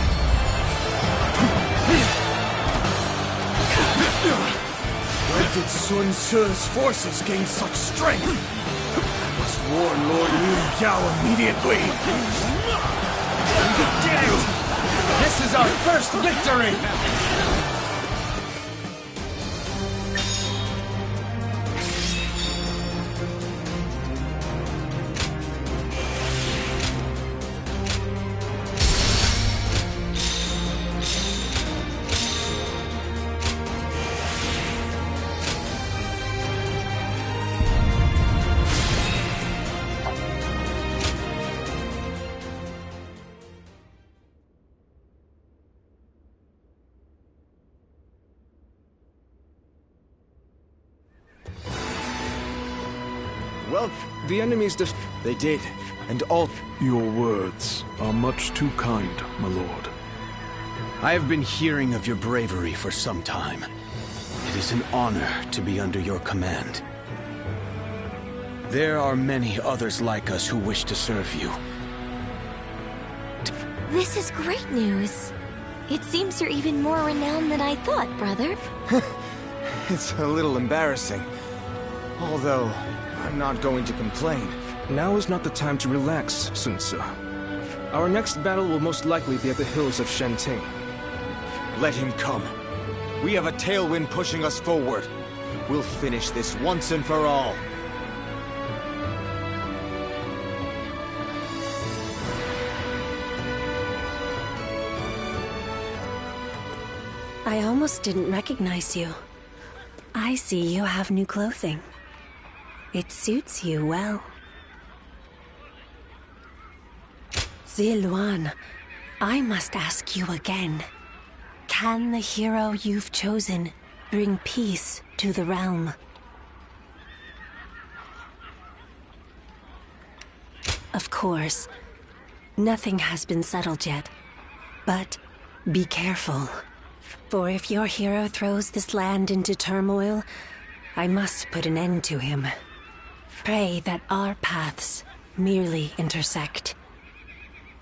When did Sun Tzu's forces gain such strength? I must warn Lord Liu Yao immediately. We did it! This is our first victory! Well, the enemy's They did, and all... Your words are much too kind, my lord. I have been hearing of your bravery for some time. It is an honor to be under your command. There are many others like us who wish to serve you. This is great news. It seems you're even more renowned than I thought, brother. It's a little embarrassing. Although, I'm not going to complain. Now is not the time to relax, Sun Tzu. Our next battle will most likely be at the hills of Shenting. Let him come. We have a tailwind pushing us forward. We'll finish this once and for all. I almost didn't recognize you. I see you have new clothing. It suits you well. Ziluan, I must ask you again. Can the hero you've chosen bring peace to the realm? Of course, nothing has been settled yet. But be careful. For if your hero throws this land into turmoil, I must put an end to him. Pray that our paths merely intersect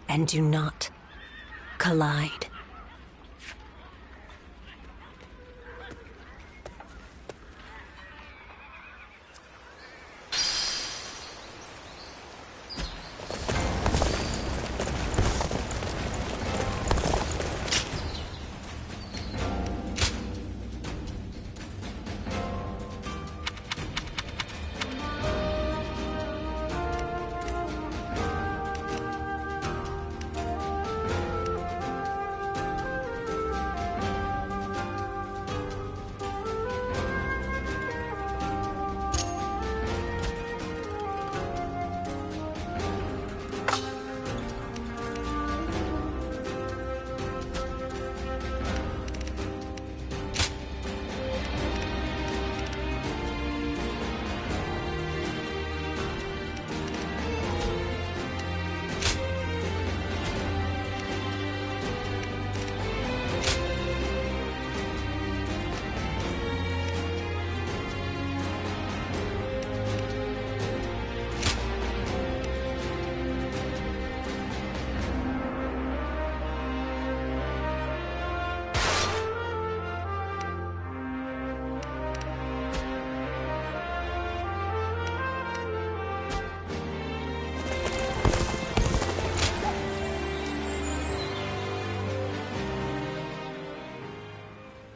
and do not collide.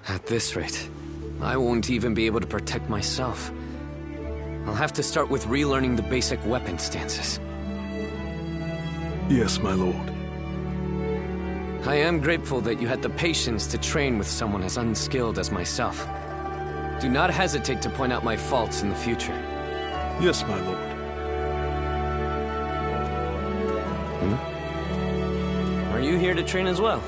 At this rate, I won't even be able to protect myself. I'll have to start with relearning the basic weapon stances. Yes, my lord. I am grateful that you had the patience to train with someone as unskilled as myself. Do not hesitate to point out my faults in the future. Yes, my lord. Are you here to train as well?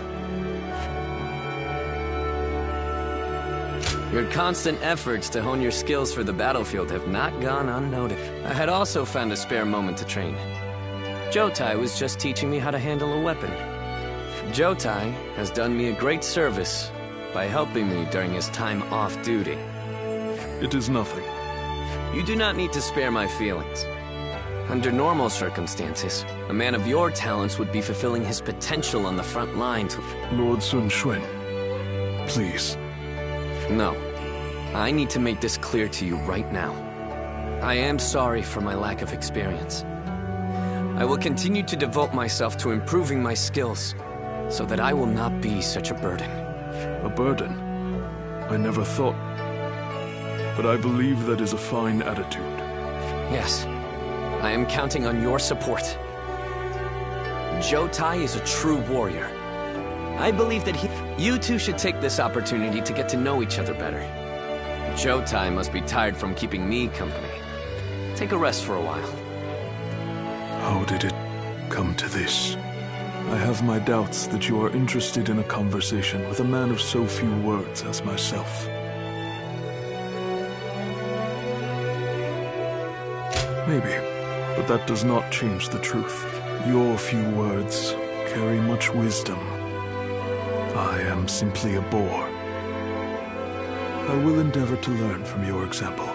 Your constant efforts to hone your skills for the battlefield have not gone unnoticed. I had also found a spare moment to train. Jotai was just teaching me how to handle a weapon. Jotai has done me a great service by helping me during his time off duty. It is nothing. You do not need to spare my feelings. Under normal circumstances, a man of your talents would be fulfilling his potential on the front lines. Lord Sun Xuan, please. No. I need to make this clear to you right now. I am sorry for my lack of experience. I will continue to devote myself to improving my skills, so that I will not be such a burden. A burden? I never thought. But I believe that is a fine attitude. Yes. I am counting on your support. Zhou Tai is a true warrior. I believe that you two should take this opportunity to get to know each other better. Zhou Tai must be tired from keeping me company. Take a rest for a while. How did it come to this? I have my doubts that you are interested in a conversation with a man of so few words as myself. Maybe, but that does not change the truth. Your few words carry much wisdom. I am simply a boor. I will endeavor to learn from your example.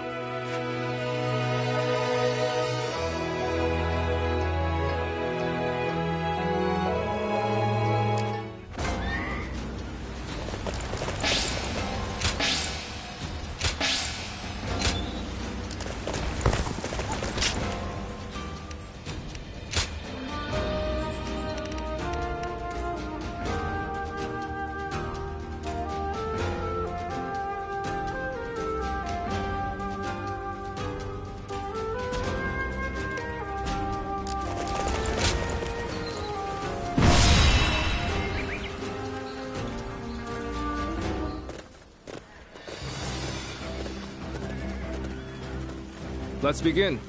Let's begin.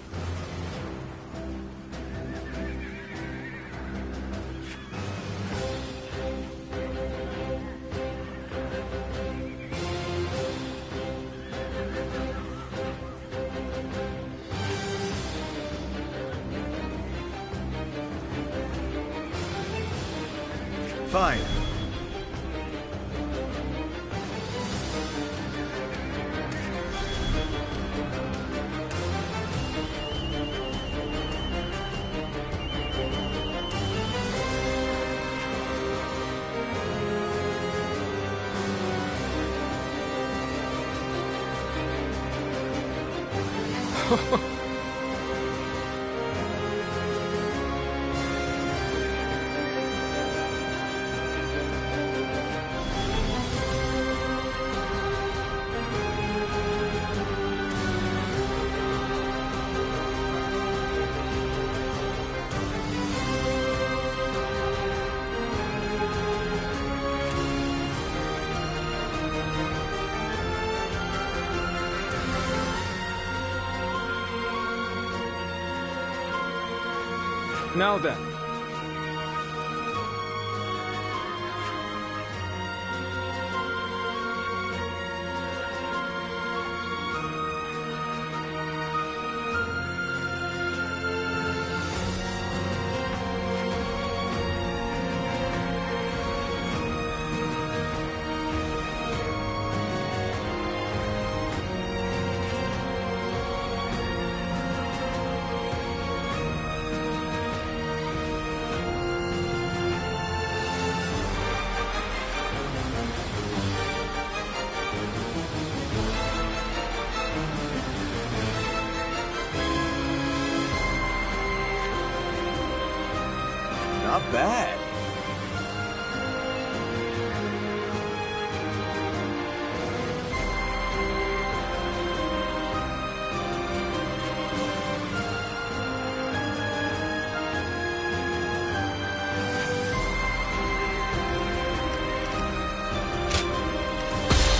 Fine. Now then. Not bad.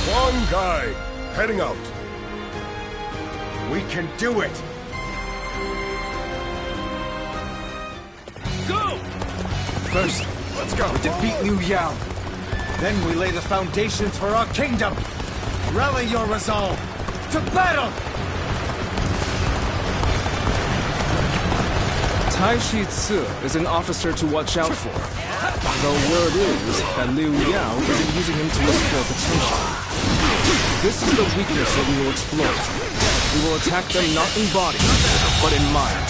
One guy, heading out. We can do it! First, let's go. We defeat Liu Yao. Then we lay the foundations for our kingdom. Rally your resolve. To battle! Tai Shi Ci is an officer to watch out for. The word is that Liu Yao isn't using him to his full potential. This is the weakness that we will exploit. We will attack them not in body, but in mind.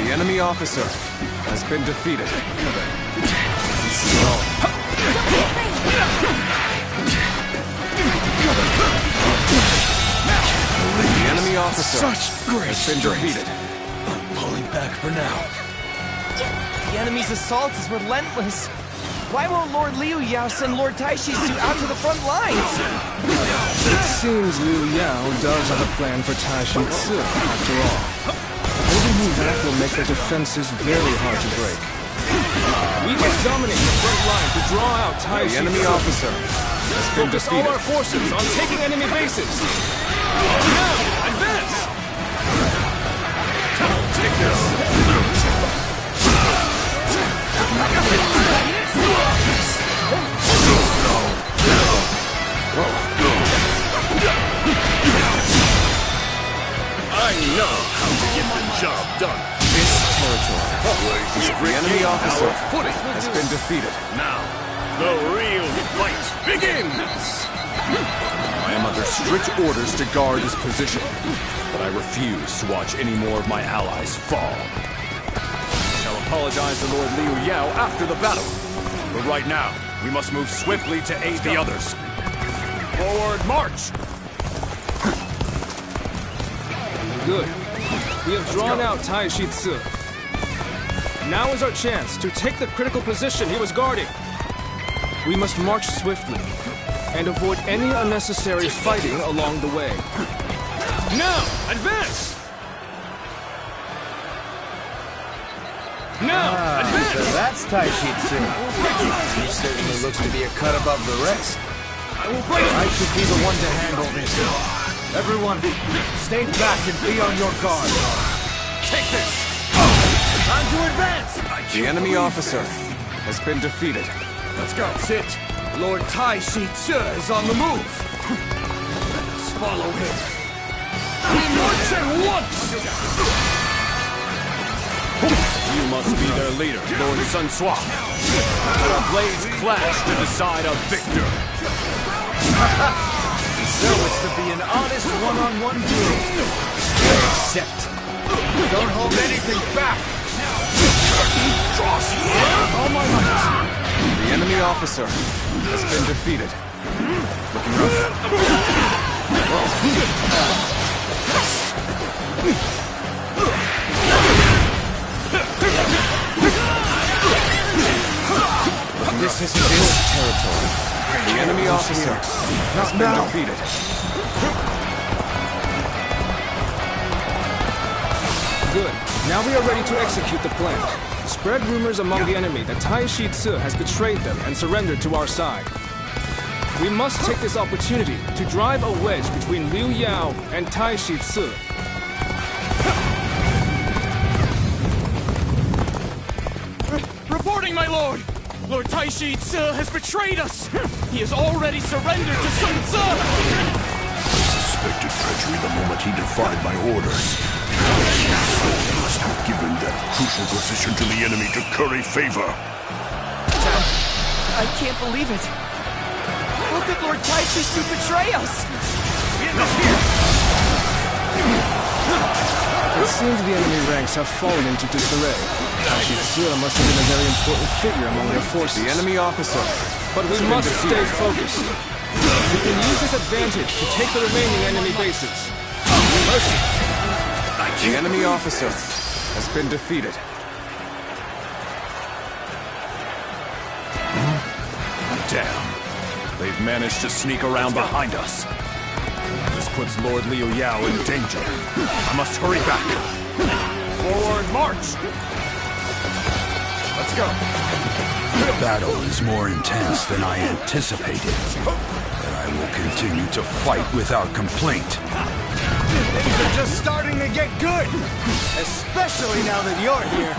The enemy officer has been defeated. The enemy officer has been defeated. I'm pulling back for now. The enemy's assault is relentless. Why won't Lord Liu Yao send Lord Taishizu out to the front lines? It seems Liu Yao does have a plan for Taishitsu, after all. Holding him back will make their defenses very hard to break. We must dominate the front line to draw out Taishitsu. The enemy officer has been Focus defeated. all our forces on taking enemy bases. Now, advance! Take this! I know how to get the job done. This territory. The enemy officer has been defeated. Now, the real fight begins! I am under strict orders to guard this position, but I refuse to watch any more of my allies fall. I shall apologize to Lord Liu Yao after the battle, but right now, we must move swiftly to aid the others. Forward march! Good. We have drawn out Taishitsu. Now is our chance to take the critical position he was guarding. We must march swiftly and avoid any unnecessary fighting along the way. Now, advance! Now, advance! So that's Taishitsu. He certainly looks to be a cut above the rest. I should be the one to handle this. Everyone, stay back and be on your guard. Take this! Time to advance! The enemy officer has been defeated. Let's go. Sit. Lord Taishitsu is on the move. Let's follow him. We march at once! You must be their leader, Lord Sun Sua. A blades clash to decide a victor. So it's to be an honest one-on-one duel. Accept. Don't hold anything back. All my might. The enemy officer has been defeated. Looking rough. This isn't his territory. The enemy officer has been defeated. Good. Now we are ready to execute the plan. Spread rumors among the enemy that Taishitsu has betrayed them and surrendered to our side. We must take this opportunity to drive a wedge between Liu Yao and Taishitsu. Reporting, my lord! Lord Taishitsu has betrayed us! He has already surrendered to Sun Tzu! I suspected treachery the moment he defied my orders. He must have given that crucial position to the enemy to curry favor. I can't believe it! How could Lord Taishitsu betray us? It seems the enemy ranks have fallen into disarray. Taishitsu must have been a very important figure among their forces. The enemy officer. But we must stay focused. We can use this advantage to take the remaining enemy bases. Mercy! The enemy officer has been defeated. Damn. They've managed to sneak around behind us. This puts Lord Liu Yao in danger. I must hurry back. Forward march! Let's go. The battle is more intense than I anticipated. But I will continue to fight without complaint. Things are just starting to get good! Especially now that you're here.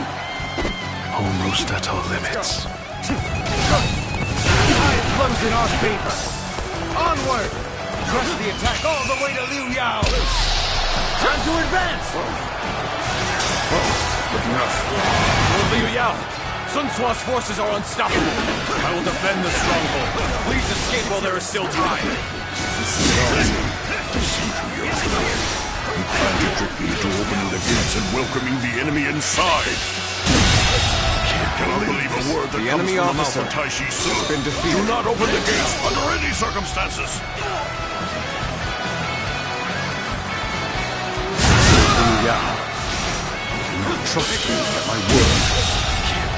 Almost at our limits. Time flows in our favor. Onward! Press the attack all the way to Liu Yao! Time to advance! Looking rough. Lord Liu Yao, Sun Tzu's forces are unstoppable. I will defend the stronghold. Please escape while there is still time. To see through your fear. You gates and welcoming the enemy inside. Cannot believe a word that comes from the mouth of Taishi Ci. Do not open the gates under any circumstances. Trust me at my word.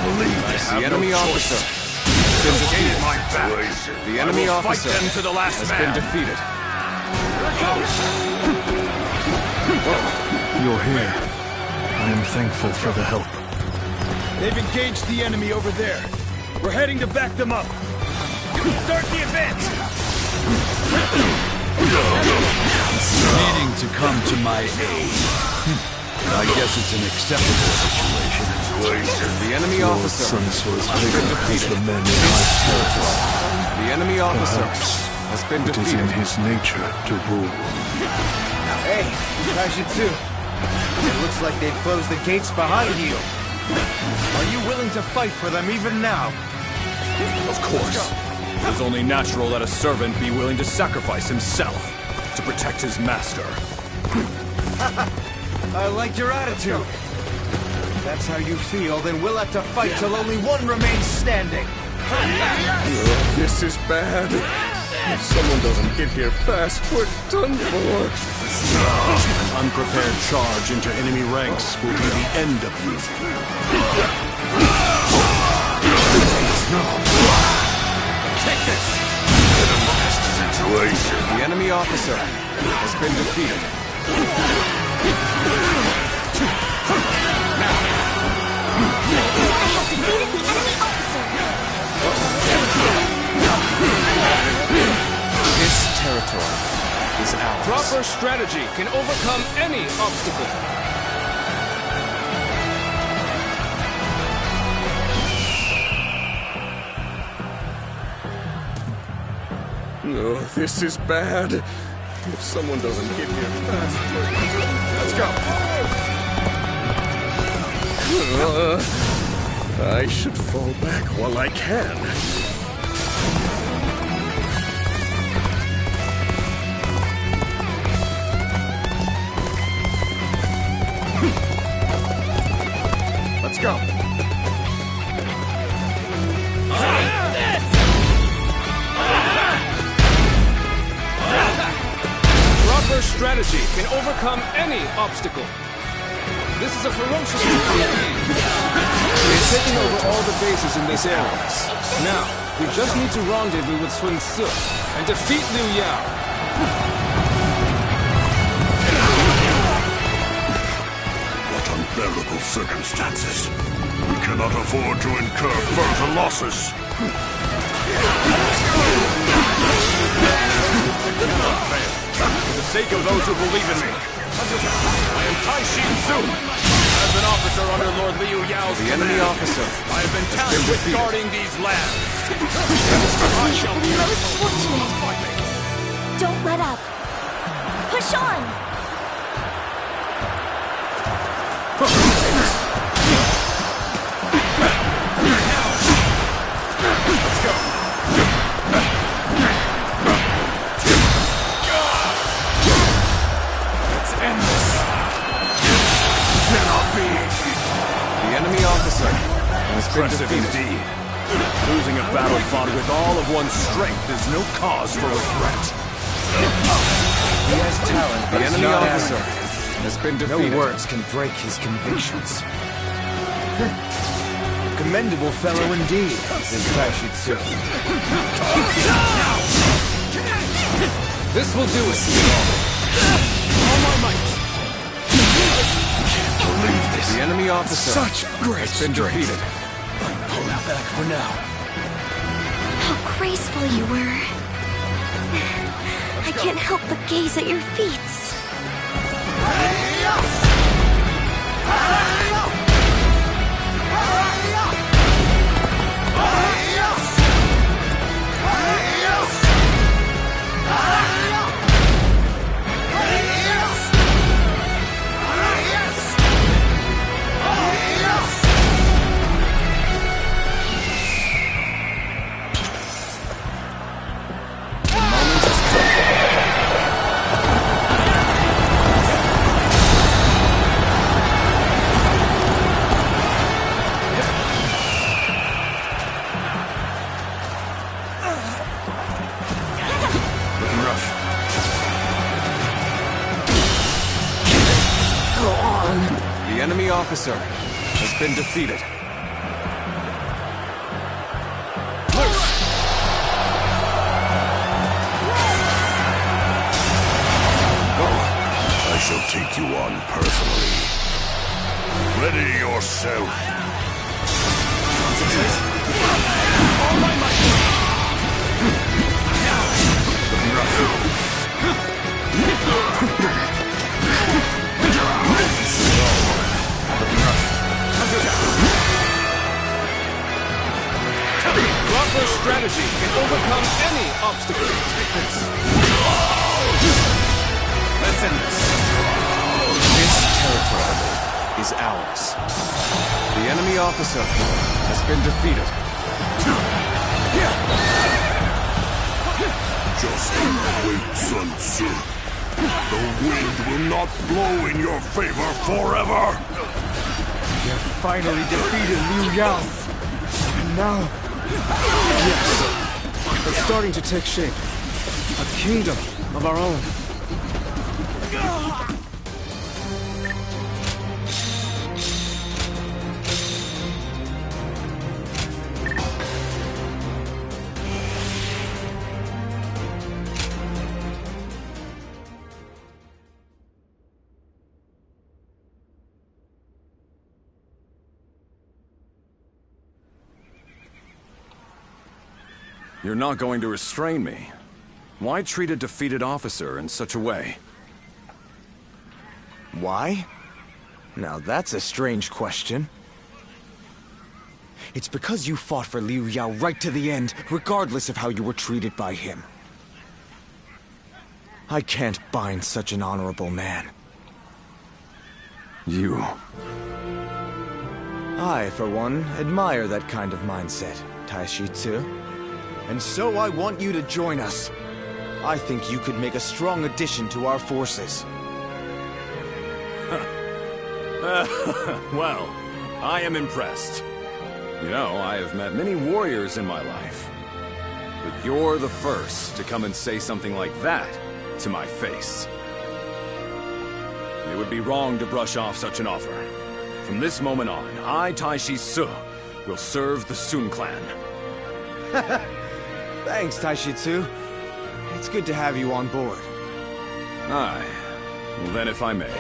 Believe this. The enemy officer has been defeated. The enemy officer has been defeated. You're here. I am thankful for the help. They've engaged the enemy over there. We're heading to back them up. Start the advance! Needing to come to my aid. I guess it's an acceptable situation. The enemy officer has been defeated. The men in my territory. The enemy officer has been It is defeated. in his nature to rule. Hey, Taishitsu. It looks like they've closed the gates behind you. Are you willing to fight for them even now? Of course. It is only natural that a servant be willing to sacrifice himself to protect his master. I like your attitude. If that's how you feel, then we'll have to fight till only one remains standing. Oh, this is bad. If someone doesn't get here fast, we're done for. An unprepared charge into enemy ranks will be the end of you. Take this! Situation. The enemy officer has been defeated. This territory is ours. Proper strategy can overcome any obstacle. Oh, this is bad. If someone doesn't get here fast, let's go. I should fall back while I can. Let's go. Proper strategy can overcome any obstacle. This is a ferocious campaign. We're taking over all the bases in this area. Now, we just need to rendezvous with Sun Ce and defeat Liu Yao. What unbearable circumstances. We cannot afford to incur further losses. For the sake of those who believe in me, I am Taishi Ci. As an officer under Lord Liu Yao's The enemy command, officer I have been tasked with guarding these lands. I shall be Most fortunate. Don't let up. Push on. Let's go. Let's end this. Cannot be. The enemy officer has been Impressive defeated. indeed. Losing a battle fought with all of one's strength is no cause for regret. He has talent, but The it's enemy not officer arrogant. has been No defeated. words can break his convictions. Commendable fellow indeed, this Taishitsu. This will do it. All my might. The enemy officer Such great has been strength. defeated. Pull that back for now. How graceful you were. I can't help but gaze at your feet. The enemy officer has been defeated. I shall take you on personally. Ready yourself. Concentrate. All my might. Proper strategy can overcome any obstacle. Let's end this. This territory is ours. The enemy officer has been defeated. Just wait, Sun Tzu. The wind will not blow in your favor forever. We have finally defeated Liu Yao. And now... Yes, it's starting to take shape. A kingdom of our own. You're not going to restrain me. Why treat a defeated officer in such a way? Why? Now that's a strange question. It's because you fought for Liu Yao right to the end, regardless of how you were treated by him. I can't bind such an honorable man. You... I, for one, admire that kind of mindset, Taishi Tzu. And so I want you to join us. I think you could make a strong addition to our forces. Well, I am impressed. You know, I have met many warriors in my life. But you're the first to come and say something like that to my face. It would be wrong to brush off such an offer. From this moment on, I, Taishi Tzu, will serve the Sun clan. Thanks, Taishi Tzu. It's good to have you on board. Aye. Well then, if I may,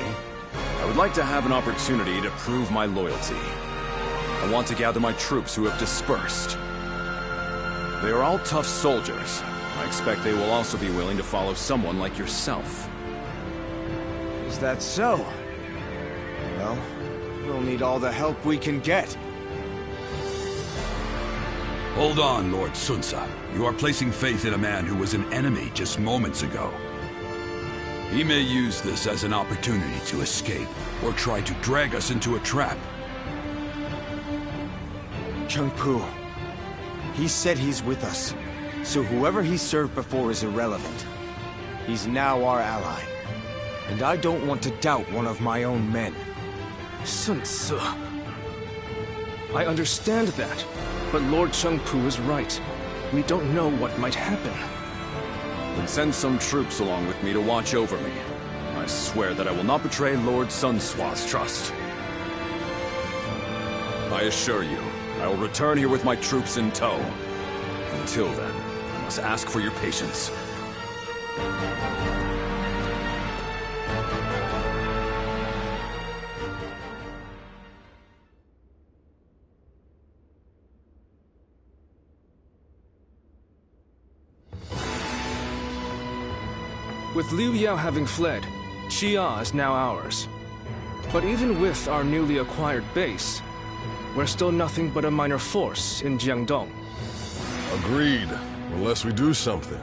I would like to have an opportunity to prove my loyalty. I want to gather my troops who have dispersed. They are all tough soldiers. I expect they will also be willing to follow someone like yourself. Is that so? Well, we'll need all the help we can get. Hold on, Lord Sun Tzu. You are placing faith in a man who was an enemy just moments ago. He may use this as an opportunity to escape, or try to drag us into a trap. Chengpu. He said he's with us, so whoever he served before is irrelevant. He's now our ally, and I don't want to doubt one of my own men. Sun Tzu. I understand that, but Lord Chengpu is right. We don't know what might happen. Then send some troops along with me to watch over me. I swear that I will not betray Lord Sun Tzu's trust. I assure you, I will return here with my troops in tow. Until then, I must ask for your patience. With Liu Yao having fled, Xia is now ours. But even with our newly acquired base, we're still nothing but a minor force in Jiangdong. Agreed. Unless we do something,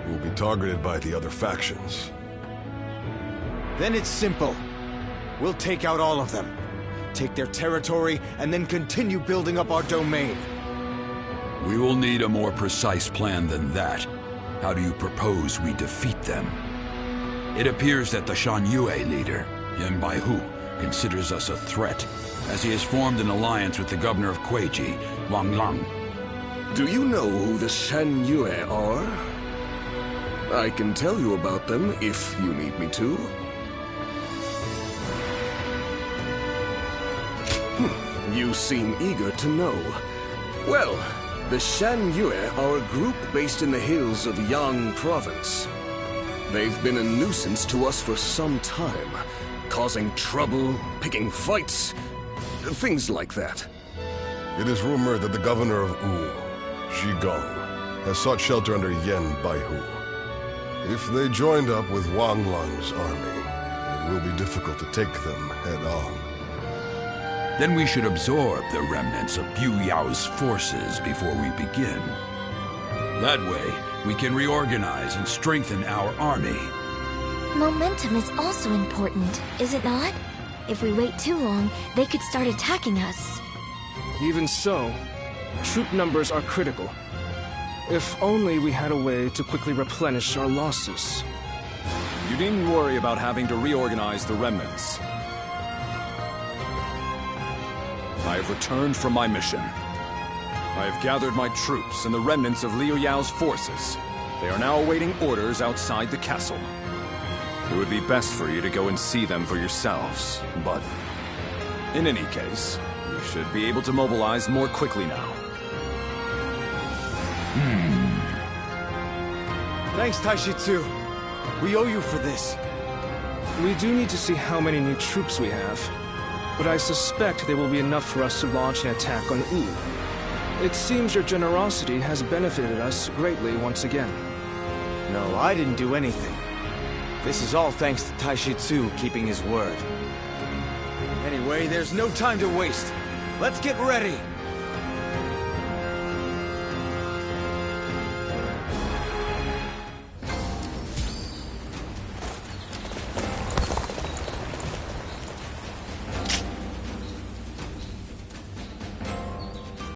we'll be targeted by the other factions. Then it's simple. We'll take out all of them, take their territory, and then continue building up our domain. We will need a more precise plan than that. How do you propose we defeat them? It appears that the Shan Yue leader, Yan Baihu, considers us a threat, as he has formed an alliance with the governor of Kueiji, Wang Lang. Do you know who the Shan Yue are? I can tell you about them if you need me to. You seem eager to know. Well, the Shan Yue are a group based in the hills of Yang Province. They've been a nuisance to us for some time, causing trouble, picking fights, things like that. It is rumored that the governor of Wu, Zhigong, has sought shelter under Yen Baihu. If they joined up with Wang Lang's army, it will be difficult to take them head-on. Then we should absorb the remnants of Liu Yao's forces before we begin. That way, we can reorganize and strengthen our army. Momentum is also important, is it not? If we wait too long, they could start attacking us. Even so, troop numbers are critical. If only we had a way to quickly replenish our losses. You needn't worry about having to reorganize the remnants. I have returned from my mission. I have gathered my troops and the remnants of Liu Yao's forces. They are now awaiting orders outside the castle. It would be best for you to go and see them for yourselves, but in any case, you should be able to mobilize more quickly now. Thanks, Taishitsu. We owe you for this. We do need to see how many new troops we have, but I suspect there will be enough for us to launch an attack on Wu. It seems your generosity has benefited us greatly once again. No, I didn't do anything. This is all thanks to Taishitsu keeping his word. Anyway, there's no time to waste. Let's get ready!